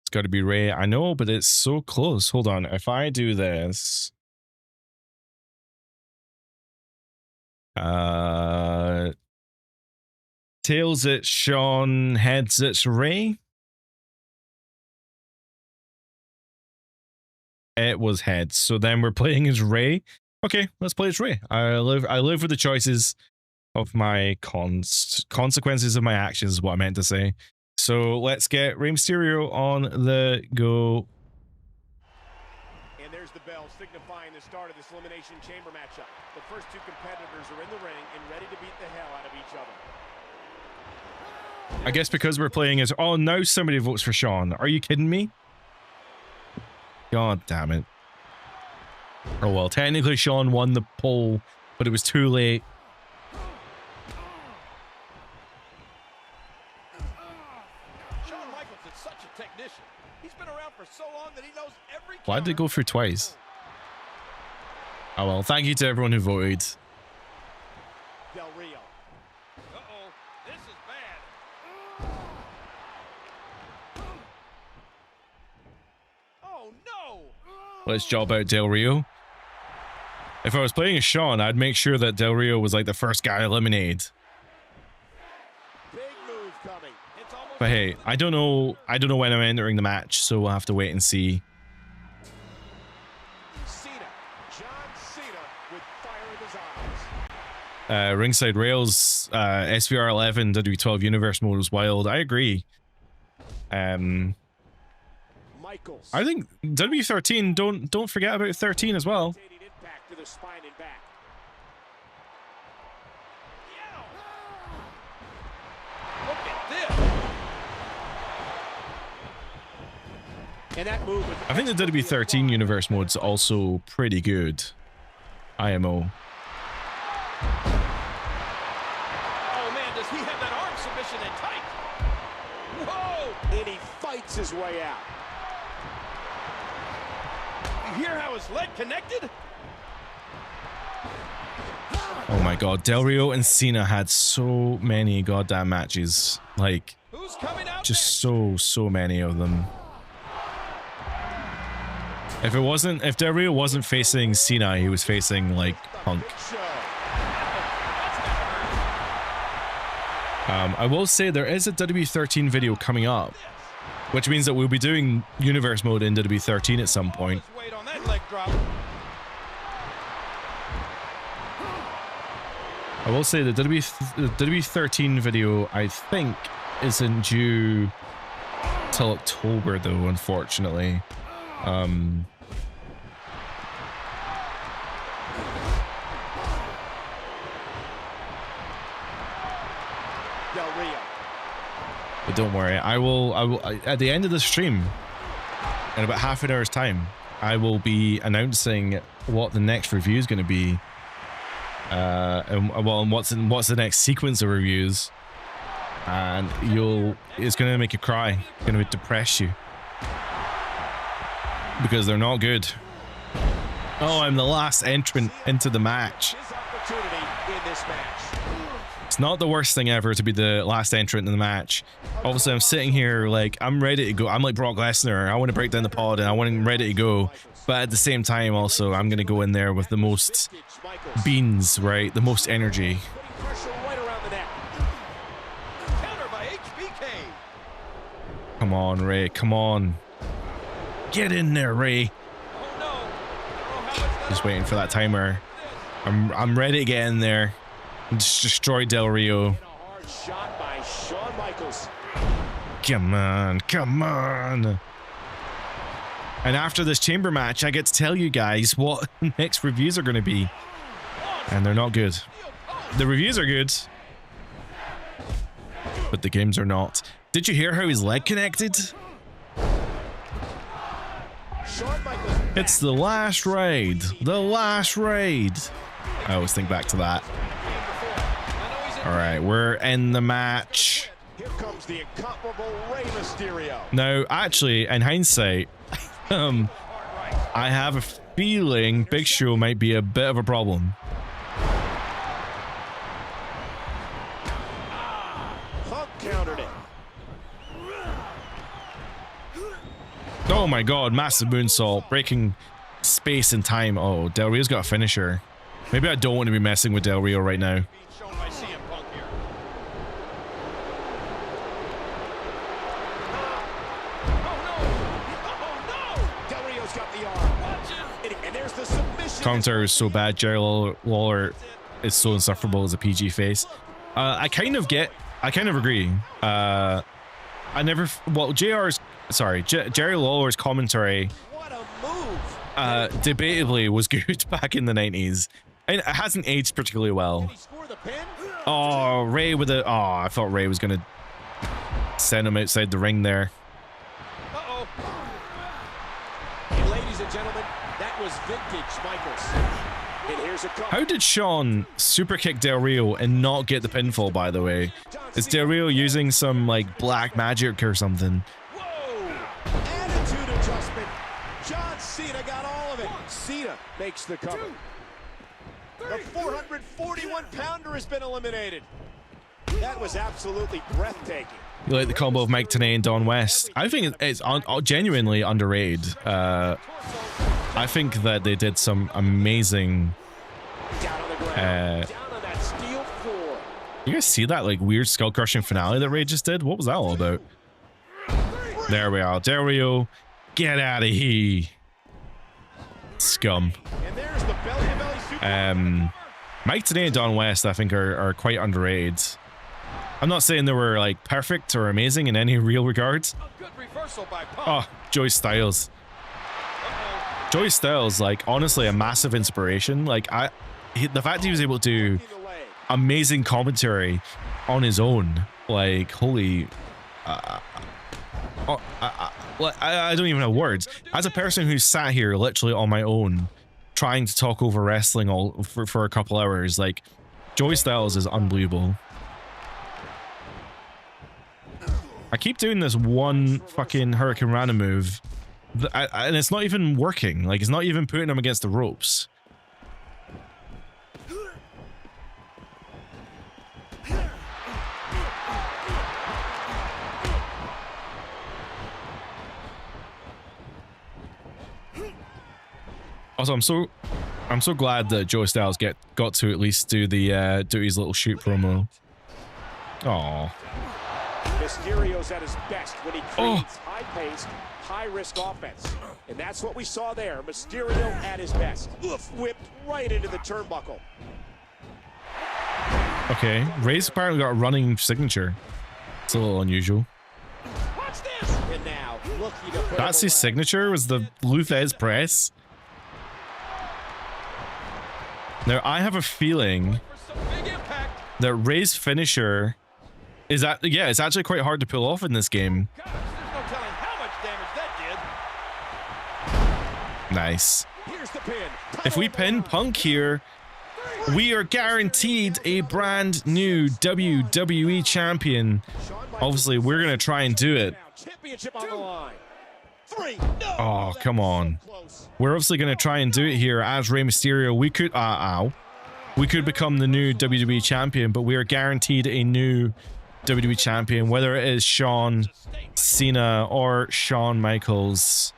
It's got to be Ray. I know, but it's so close. Hold on. If I do this, tails it's Shawn, heads it's Ray. It was heads. So then we're playing as Ray. Okay, let's play as Ray. I live with the choices of my consequences of my actions is what I meant to say. So let's get Rey Mysterio on the go. And there's the bell signifying the start of this Elimination Chamber matchup. The first 2 competitors are in the ring and ready to beat the hell out of each other. I guess because we're playing as... Oh, now somebody votes for Shawn. Are you kidding me? God damn it. Oh well, technically Shawn won the poll, but it was too late. Why did it go through twice? Oh well, thank you to everyone who voted. Del Rio. Uh-oh, this is bad. Let's job out Del Rio. If I was playing as Sean, I'd make sure that Del Rio was like the first guy eliminated. Big move coming. But hey, I don't know when I'm entering the match, so we'll have to wait and see. Cena. John Cena with fire in his eyes. Ringside Rails, SVR 11, WWE12 Universe mode was wild. I agree. Michaels. I think W13, don't forget about 13 as well. Impact to the spine and back. Look at this. And that move with I think the W13 Universe mode's also pretty good. IMO. Oh man, does he have that arm submission in tight? Whoa! and he fights his way out. You hear how his leg connected? Oh my god, Del Rio and Cena had so many goddamn matches. Like, Who's coming out just next? so many of them. If Del Rio wasn't facing Cena, he was facing like Punk. I will say there is a WWE13 video coming up, which means that we'll be doing Universe mode in WWE13 at some point. Wait on that leg drop. I will say the WWE13 video, I think, isn't due till October though, unfortunately. Del Rio. But don't worry, I will at the end of the stream, in about half an hour's time, I will be announcing what the next review is going to be. And what's the next sequence of reviews, and it's going to make you cry, it's going to depress you, because they're not good. Oh, I'm the last entrant into the match. His opportunity in this match. It's not the worst thing ever to be the last entrant in the match. Obviously, I'm sitting here like I'm ready to go. I'm like Brock Lesnar. I want to break down the pod and I want him ready to go. But at the same time, also, I'm going to go in there with the most beans, right? The most energy. Putting pressure right around the neck. Counter by HBK. Come on, Ray. Come on. Get in there, Ray. Oh no. I don't know how much Just waiting for that timer. I'm ready to get in there and just destroy Del Rio. And a hard shot by Shawn Michaels. Come on, come on. And after this chamber match, I get to tell you guys what next reviews are going to be. And they're not good. The reviews are good, but the games are not. Did you hear how his leg connected? Shawn Michaels. It's the last raid. The last raid. I always think back to that. All right, we're in the match. Here comes the incomparable Rey Mysterio. Now, actually, in hindsight, I have a feeling Big Show might be a bit of a problem. Punk countered it. Oh my god, massive moonsault, breaking space and time. Oh, Del Rio's got a finisher. Maybe I don't want to be messing with Del Rio right now. shown by CM Punk here. Del Rio's got the arm. And there's the submission. Commentary is so bad. Jerry Lawler is so insufferable as a PG face. I kind of agree. Jerry Lawler's commentary What a move. debatably was good back in the 90s. And it hasn't aged particularly well. Did he score the pin? Oh, Ray with a... Oh, I thought Ray was going to send him outside the ring there. Uh-oh. And ladies and gentlemen, that was vintage Michaels. And here's a couple. How did Sean super kick Del Rio and not get the pinfall, by the way? Is Del Rio using some, like, black magic or something? Whoa! Attitude adjustment. John Cena got all of it. Cena makes the cover. The 441-pounder has been eliminated. That was absolutely breathtaking. You like the combo of Mike Tenay and Don West? I think it's genuinely underrated. I think that they did some amazing. Down on the ground. Down on that steel floor. You guys see that like weird skull crushing finale that Ray just did? What was that all about? There we are. There we go. Get out of here, scum. And there's the belly-to-belly super. Mike Tenay and Don West, I think, are quite underrated. I'm not saying they were like perfect or amazing in any real regards. A good reversal by Punk. Oh, Joey Styles. Joey Styles, like, honestly, a massive inspiration. Like, the fact he was able to do amazing commentary on his own, like, holy. I don't even have words. As a person who sat here literally on my own, trying to talk over wrestling all for a couple hours, like, Joey Styles is unbelievable. I keep doing this one fucking Hurricane Rana move, and it's not even working. Like, it's not even putting him against the ropes. Also, I'm so glad that Joey Styles got to at least do his little shoot promo. Aww. Mysterio's at his best when he creates high-paced, high-risk offense. And that's what we saw there. Mysterio at his best. Whipped right into the turnbuckle. Okay, Ray's apparently got a running signature. It's a little unusual. Watch this. And now, looking to put That's his signature, was the Luthez press. Now, I have a feeling that Ray's finisher is that, yeah, it's actually quite hard to pull off in this game. Gosh, there's no telling how much damage that did. Nice. Here's the pin. If we pin Punk here, we are guaranteed a brand new WWE champion. Obviously, we're going to try and do it. Championship on the line. Oh, come on. We're obviously going to try and do it here as Rey Mysterio. We could, we could become the new WWE champion, but we are guaranteed a new WWE champion, whether it is Shawn Cena or Shawn Michaels.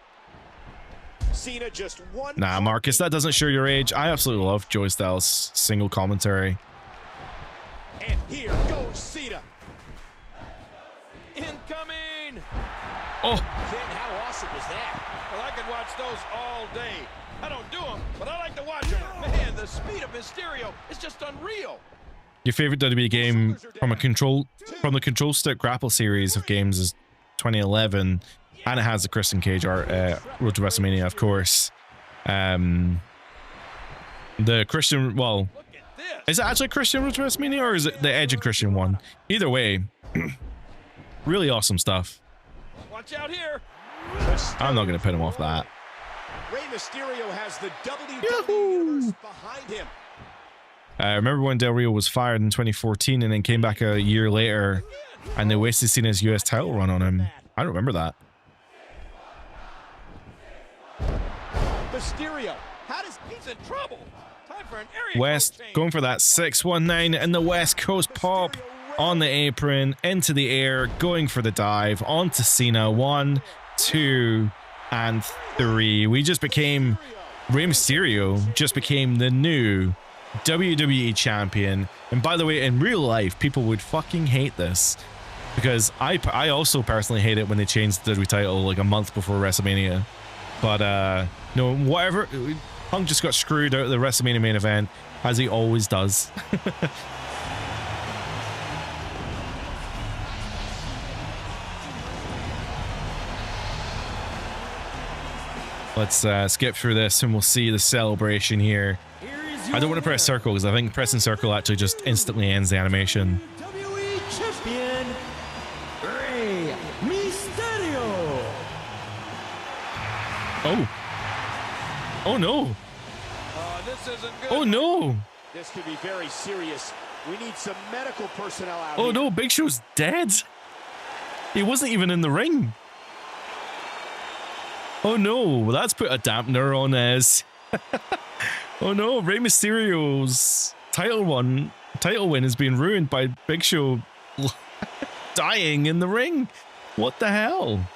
Cena just one. Nah, Marcus, that doesn't show your age. I absolutely love Joey Styles' single commentary. And here goes Cena. Incoming! Oh! Ken, how awesome was that? Well, I could watch those all day. I don't do them, but I like to watch them. Man, the speed of Mysterio is just unreal. Your favorite WWE game from the Control Stick Grapple series of games is 2011, and it has the Christian Cage art, Road to WrestleMania, of course. The Christian, well, is it actually Christian Road to WrestleMania, or is it the Edge and Christian one? Either way, really awesome stuff. Watch out here. I'm not going to pin him off that. Rey Mysterio has the WWE Universe behind him. I remember when Del Rio was fired in 2014 and then came back a year later and they wasted Cena's US title run on him. I don't remember that. Mysterio, He's in trouble. Time for an area West going for that 619 and the West Coast pop on the apron, into the air, going for the dive, onto Cena. 1, 2, and 3. We just became, Rey Mysterio just became the new WWE champion. And by the way, in real life, people would fucking hate this, because I also personally hate it when they changed the WWE title like a month before WrestleMania. But no, whatever, Punk just got screwed out of the WrestleMania main event, as he always does. Let's skip through this and we'll see the celebration here. I don't want to press circle because I think pressing circle actually just instantly ends the animation. WWE Champion, Rey Mysterio. Oh. Oh no. This isn't good. Oh no. This could be very serious. We need some medical personnel out Oh here. no, Big Show's dead. He wasn't even in the ring. Oh no, that's put a dampener on us. Oh no, Rey Mysterio's title win is being ruined by Big Show dying in the ring. What the hell?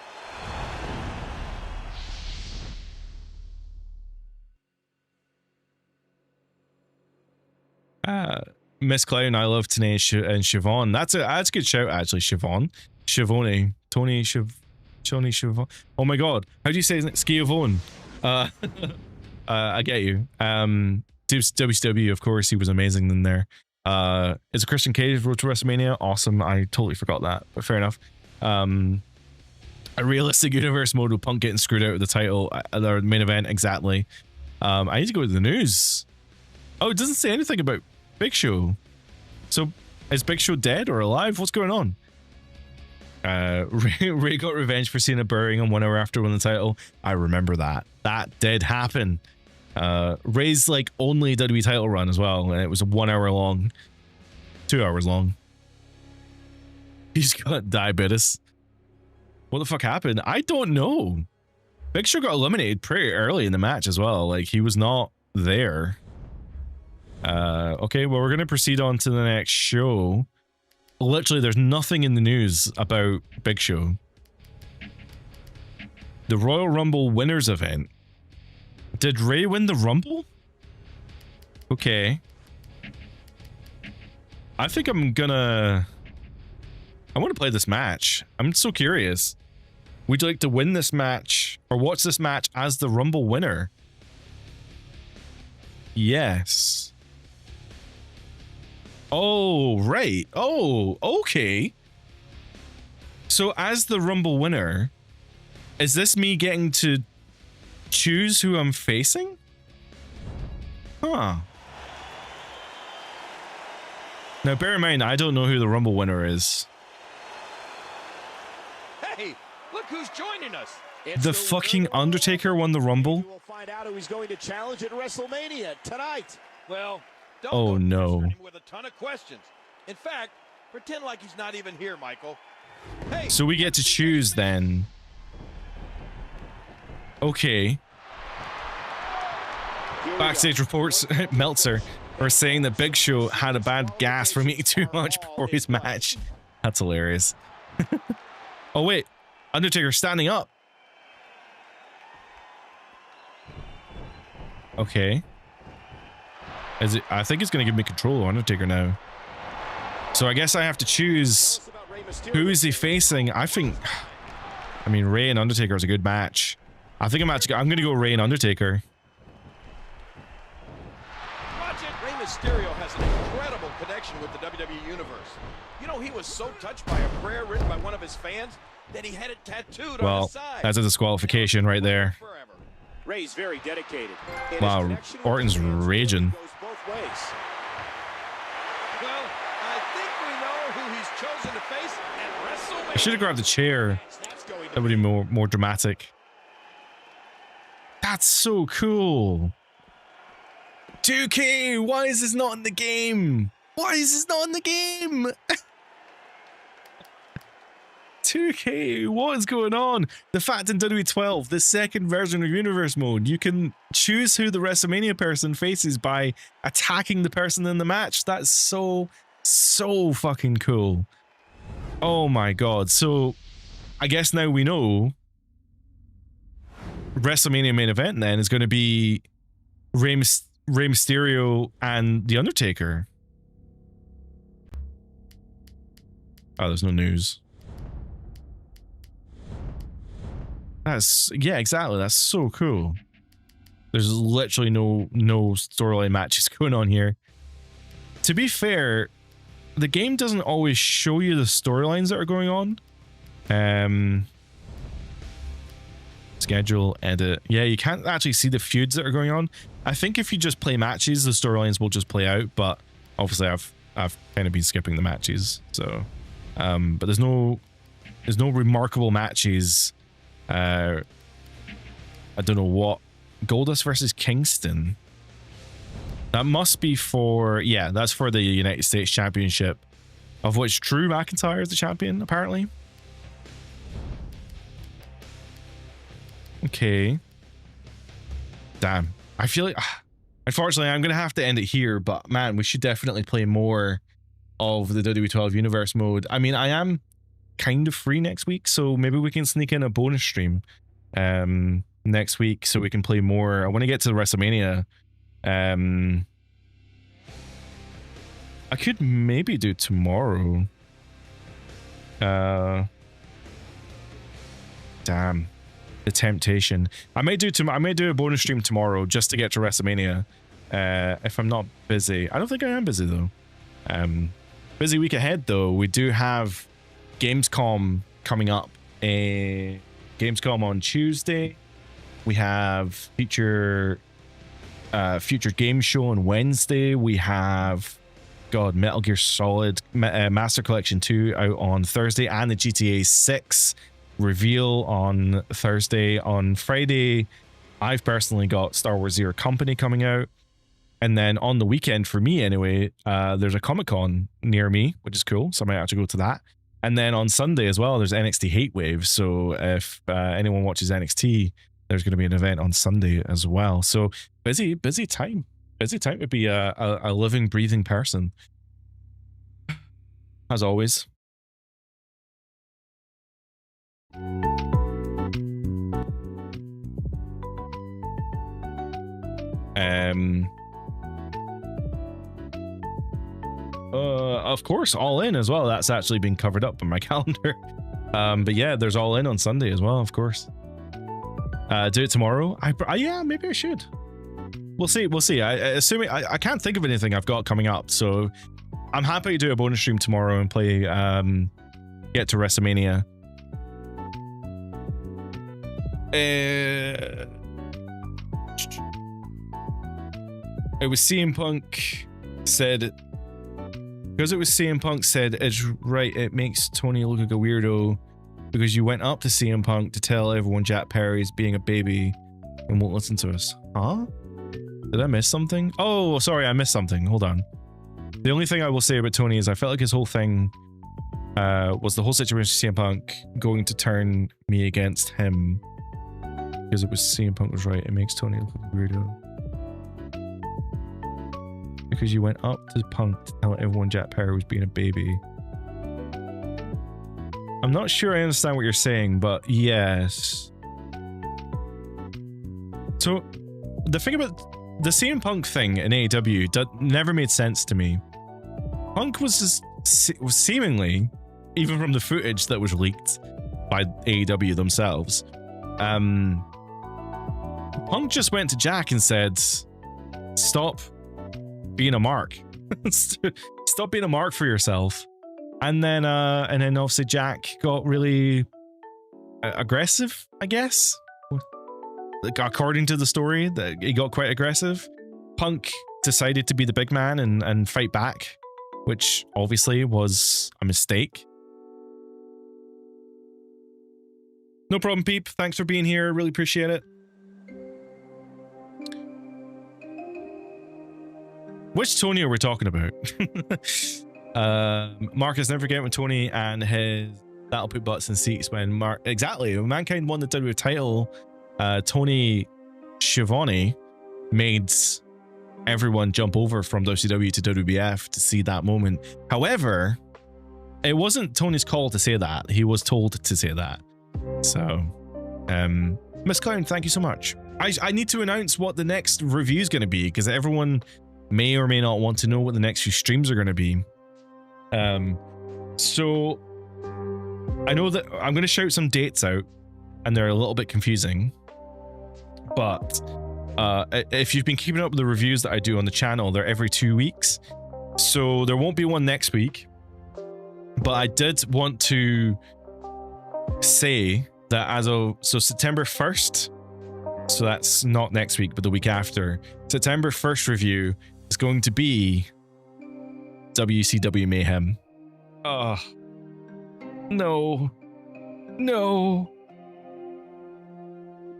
Miss Clown, I love Tanae and Siobhan. That's a good shout, actually. Siobhan. Schiavone. Tony Schiavone. Oh my god. How do you say his name? Schiavone. I get you. WCW, of course, he was amazing in there. Is a Christian Cage Road to WrestleMania? Awesome. I totally forgot that, but fair enough. A realistic universe mode with Punk getting screwed out of the title, the main event, exactly. I need to go to the news. Oh, it doesn't say anything about Big Show. So, is Big Show dead or alive? What's going on? Ray got revenge for Cena burying him 1 hour after winning the title. I remember that. That did happen. Ray's like only WWE title run as well, and it was 1 hour long. 2 hours long. He's got diabetes. What the fuck happened? I don't know. Big Show got eliminated pretty early in the match as well. Like, he was not there. Okay, well, we're going to proceed on to the next show. Literally, there's nothing in the news about Big Show. The Royal Rumble winners event. Did Ray win the Rumble? Okay. I think I want to play this match. I'm so curious. Would you like to win this match or watch this match as the Rumble winner? Yes. Oh, right. Oh, okay. So as the Rumble winner, is this me getting to choose who I'm facing? Huh. Now, bear in mind, I don't know who the Rumble winner is. Hey, look who's joining us. The fucking Undertaker won the Rumble? We'll find out who he's going to challenge at WrestleMania tonight. Well, don't Oh, go no. pressuring him with a ton of questions. In fact, pretend like he's not even here, Michael. Hey, So we get to choose then. Okay. Backstage reports, Meltzer, are saying that Big Show had a bad gas from eating too much before his match. That's hilarious. Oh wait, Undertaker standing up. Okay. Is it? I think it's going to give me control of Undertaker now. So I guess I have to choose who is he facing. I mean, Ray and Undertaker is a good match. I think I'm going to go Ray and Undertaker. watch it. Rey Mysterio has an incredible connection with the WWE Universe. You know, he was so touched by a prayer written by one of his fans that he had it tattooed on Well, his side. that's a disqualification right there. Forever. Ray's very dedicated. And Wow, his connection with Orton's the fans raging. goes both ways. Well, I think we know who he's chosen to face at WrestleMania. I should have grabbed a chair. That's going to That would be more dramatic. That's so cool. 2K, why is this not in the game? Why is this not in the game? 2K, what is going on? The fact in WWE 12, the second version of Universe Mode, you can choose who the WrestleMania person faces by attacking the person in the match. That's so fucking cool. Oh my god. So, I guess now we know WrestleMania main event then is going to be Rey Mysterio and The Undertaker. Oh, there's no news. Yeah, exactly. That's so cool. There's literally no storyline matches going on here. To be fair, the game doesn't always show you the storylines that are going on. Schedule, edit. Yeah, you can't actually see the feuds that are going on. I think if you just play matches, the storylines will just play out, but obviously I've kind of been skipping the matches. So but there's no remarkable matches. I don't know what. Goldust versus Kingston. That must be for, yeah, that's for the United States Championship, of which Drew McIntyre is the champion, apparently. Okay. Damn. I feel like, unfortunately, I'm going to have to end it here, but man, we should definitely play more of the WWE 12 Universe mode. I mean, I am kind of free next week, so maybe we can sneak in a bonus stream next week so we can play more. I want to get to WrestleMania. I could maybe do tomorrow. Damn. The temptation. I may do a bonus stream tomorrow just to get to WrestleMania. If I'm not busy. I don't think I am busy though. Busy week ahead though. We do have Gamescom coming up. Gamescom on Tuesday. We have future game show on Wednesday. We have Metal Gear Solid Master Collection 2 out on Thursday, and the GTA 6 reveal on Thursday. On Friday, I've personally got Star Wars Zero Company coming out. And then on the weekend, for me anyway, there's a Comic-Con near me, which is cool. So I might actually go to that. And then on Sunday as well, there's NXT Hate Wave. So if anyone watches NXT, there's going to be an event on Sunday as well. So busy time. Busy time to be a living, breathing person. As always. Of course, All In as well. That's actually been covered up on my calendar. But yeah, there's All In on Sunday as well, of course. Do it tomorrow. Yeah, maybe I should. We'll see. Assuming I can't think of anything I've got coming up, so I'm happy to do a bonus stream tomorrow and play get to WrestleMania. It was CM Punk said, because it was CM Punk said, it's right, it makes Tony look like a weirdo because you went up to CM Punk to tell everyone Jack Perry's being a baby and won't listen to us. Huh? Did I miss something? Oh, sorry, I missed something. Hold on. The only thing I will say about Tony is I felt like his whole thing was the whole situation with CM Punk going to turn me against him because it was CM Punk was right. It makes Tony look like a weirdo. Because you went up to Punk to tell everyone Jack Perry was being a baby. I'm not sure I understand what you're saying, but yes. So, the thing about the CM Punk thing in AEW never made sense to me. Punk was seemingly, even from the footage that was leaked by AEW themselves, Punk just went to Jack and said, stop being a mark. Stop being a mark for yourself. And then obviously Jack got really aggressive, I guess. According to the story, that he got quite aggressive. Punk decided to be the big man and fight back, which obviously was a mistake. No problem, Peep. Thanks for being here. Really appreciate it. Which Tony are we talking about? Marcus, never forget when Tony and his that'll put butts in seats when exactly when Mankind won the WWE title. Tony Schiavone made everyone jump over from WCW to WWF to see that moment. However, it wasn't Tony's call to say that. He was told to say that. So, Miss Clown, thank you so much. I need to announce what the next review is going to be because everyone may or may not want to know what the next few streams are going to be. So I know that I'm going to shout some dates out and they're a little bit confusing, but if you've been keeping up with the reviews that I do on the channel, they're every 2 weeks. So there won't be one next week, but I did want to say that so September 1st, so that's not next week, but the week after, September 1st review is going to be WCW Mayhem. Oh, no.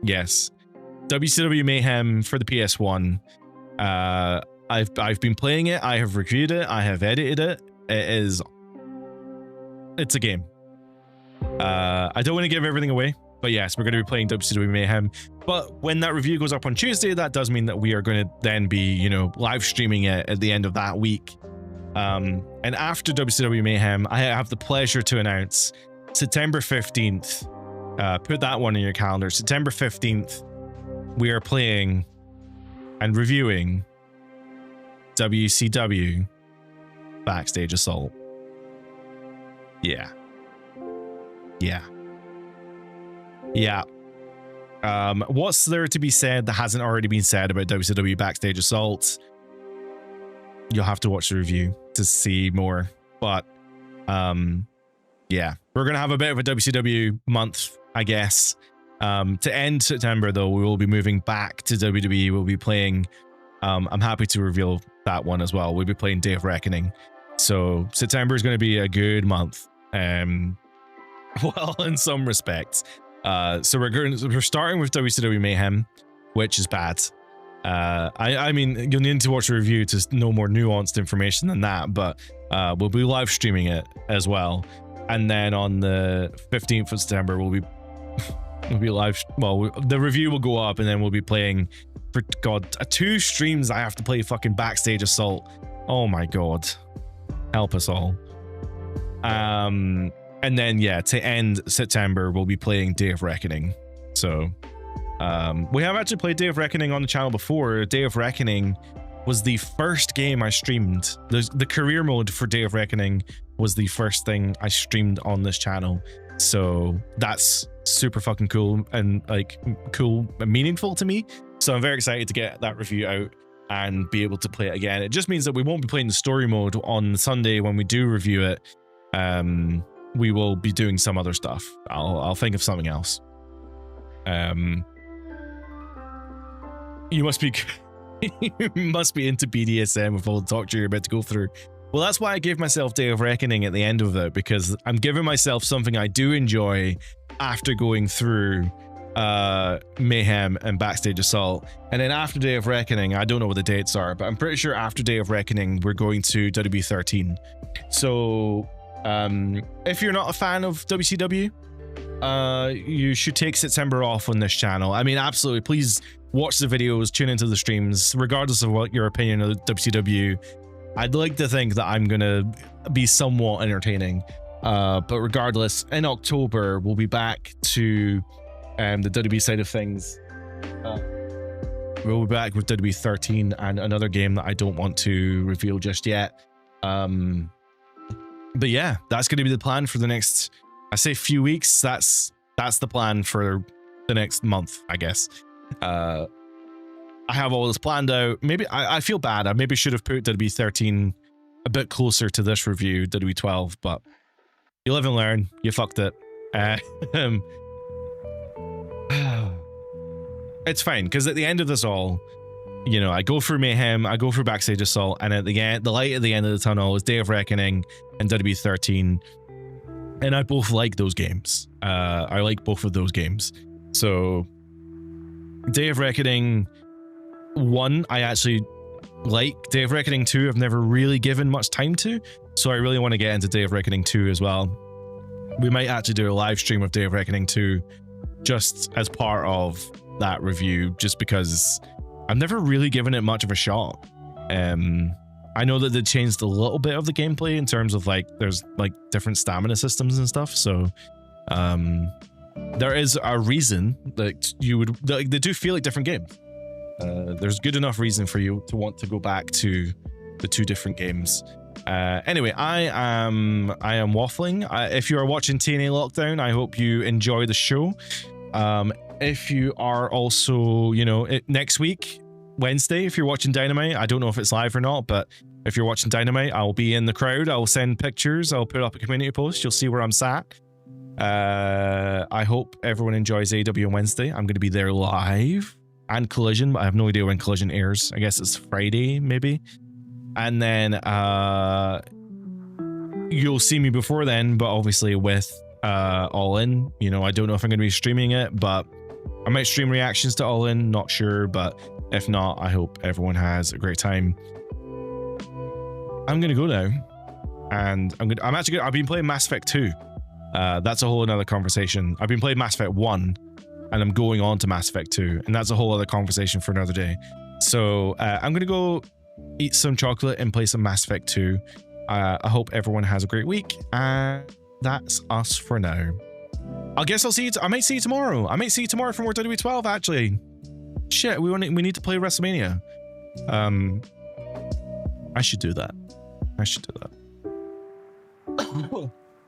Yes, WCW Mayhem for the PS1. I've been playing it. I have reviewed it. I have edited it. It's a game. I don't want to give everything away, but yes, we're going to be playing WCW Mayhem. But when that review goes up on Tuesday, that does mean that we are going to then be, live streaming it at the end of that week. And after WCW Mayhem, I have the pleasure to announce September 15th. Put that one in your calendar. September 15th, we are playing and reviewing WCW Backstage Assault. Yeah. What's there to be said that hasn't already been said about WCW Backstage Assault? You'll have to watch the review to see more. But yeah, we're gonna have a bit of a WCW month, I guess. To end September, though, we will be moving back to WWE. We'll be playing. I'm happy to reveal that one as well. We'll be playing Day of Reckoning. So September is going to be a good month. Well, in some respects. So we're starting with WCW Mayhem, which is bad. I mean, you'll need to watch the review to know more nuanced information than that, but we'll be live streaming it as well. And then on the 15th of September, we'll be live. Well, the review will go up, and then we'll be playing. For God, 2 streams I have to play fucking Backstage Assault. Oh my God, help us all. And then yeah, to end September, we'll be playing Day of Reckoning. So we have actually played Day of Reckoning on the channel before. Day of Reckoning was the first game I streamed. The career mode for Day of Reckoning was the first thing I streamed on this channel. So that's super fucking cool and like cool and meaningful to me. So I'm very excited to get that review out and be able to play it again. It just means that we won't be playing the story mode on Sunday when we do review it. We will be doing some other stuff. I'll think of something else. You must be you must be into BDSM with all the talk you're about to go through. Well, that's why I gave myself Day of Reckoning at the end of it, because I'm giving myself something I do enjoy after going through Mayhem and Backstage Assault. And then after Day of Reckoning, I don't know what the dates are, but I'm pretty sure after Day of Reckoning, we're going to WWE 13. So if you're not a fan of WCW, you should take September off on this channel. I mean, absolutely, please watch the videos, tune into the streams, regardless of what your opinion of WCW. I'd like to think that I'm gonna be somewhat entertaining, but regardless, in October we'll be back to the WWE side of things. We'll be back with WWE 13 and another game that I don't want to reveal just yet. But yeah, that's going to be the plan for the next, I say few weeks. That's the plan for the next month, I guess. I have all this planned out. Maybe I feel bad. I maybe should have put WWE 13 a bit closer to this review, WWE 12, but you live and learn. You fucked it. It's fine, because at the end of this all, you know, I go through Mayhem, I go through Backstage Assault, and at the end, the light at the end of the tunnel is Day of Reckoning and WWE 13, and I both like those games. I like both of those games. So Day of Reckoning 1, I actually like. Day of Reckoning 2, I've never really given much time to, so I really want to get into Day of Reckoning 2 as well. We might actually do a live stream of Day of Reckoning 2 just as part of that review, just because I've never really given it much of a shot. I know that they changed a little bit of the gameplay in terms of like there's like different stamina systems and stuff, so there is a reason that you would, like, they do feel like different games. There's good enough reason for you to want to go back to the 2 different games. Anyway, I am waffling. If you are watching TNA Lockdown, I hope you enjoy the show. If you are also, you know, next week, Wednesday, if you're watching Dynamite, I don't know if it's live or not, but if you're watching Dynamite, I'll be in the crowd. I'll send pictures. I'll put up a community post. You'll see where I'm sat. I hope everyone enjoys AEW on Wednesday. I'm going to be there live, and Collision, but I have no idea when Collision airs. I guess it's Friday, maybe. And then you'll see me before then, but obviously with All In, you know, I don't know if I'm going to be streaming it, but I might stream reactions to All In, not sure, but if not, I hope everyone has a great time. I'm going to go now, and I've been playing Mass Effect 2. That's a whole another conversation. I've been playing Mass Effect 1, and I'm going on to Mass Effect 2, and that's a whole other conversation for another day. So I'm going to go eat some chocolate and play some Mass Effect 2. I hope everyone has a great week, and that's us for now. I guess I'll see you. I might see you tomorrow. I might see you tomorrow for more WWE 12. Actually, shit, we need to play WrestleMania. I should do that. I should do that.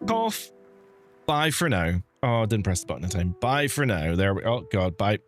Cough. Bye for now. Oh, I didn't press the button in time. Bye for now. There we. Oh God. Bye.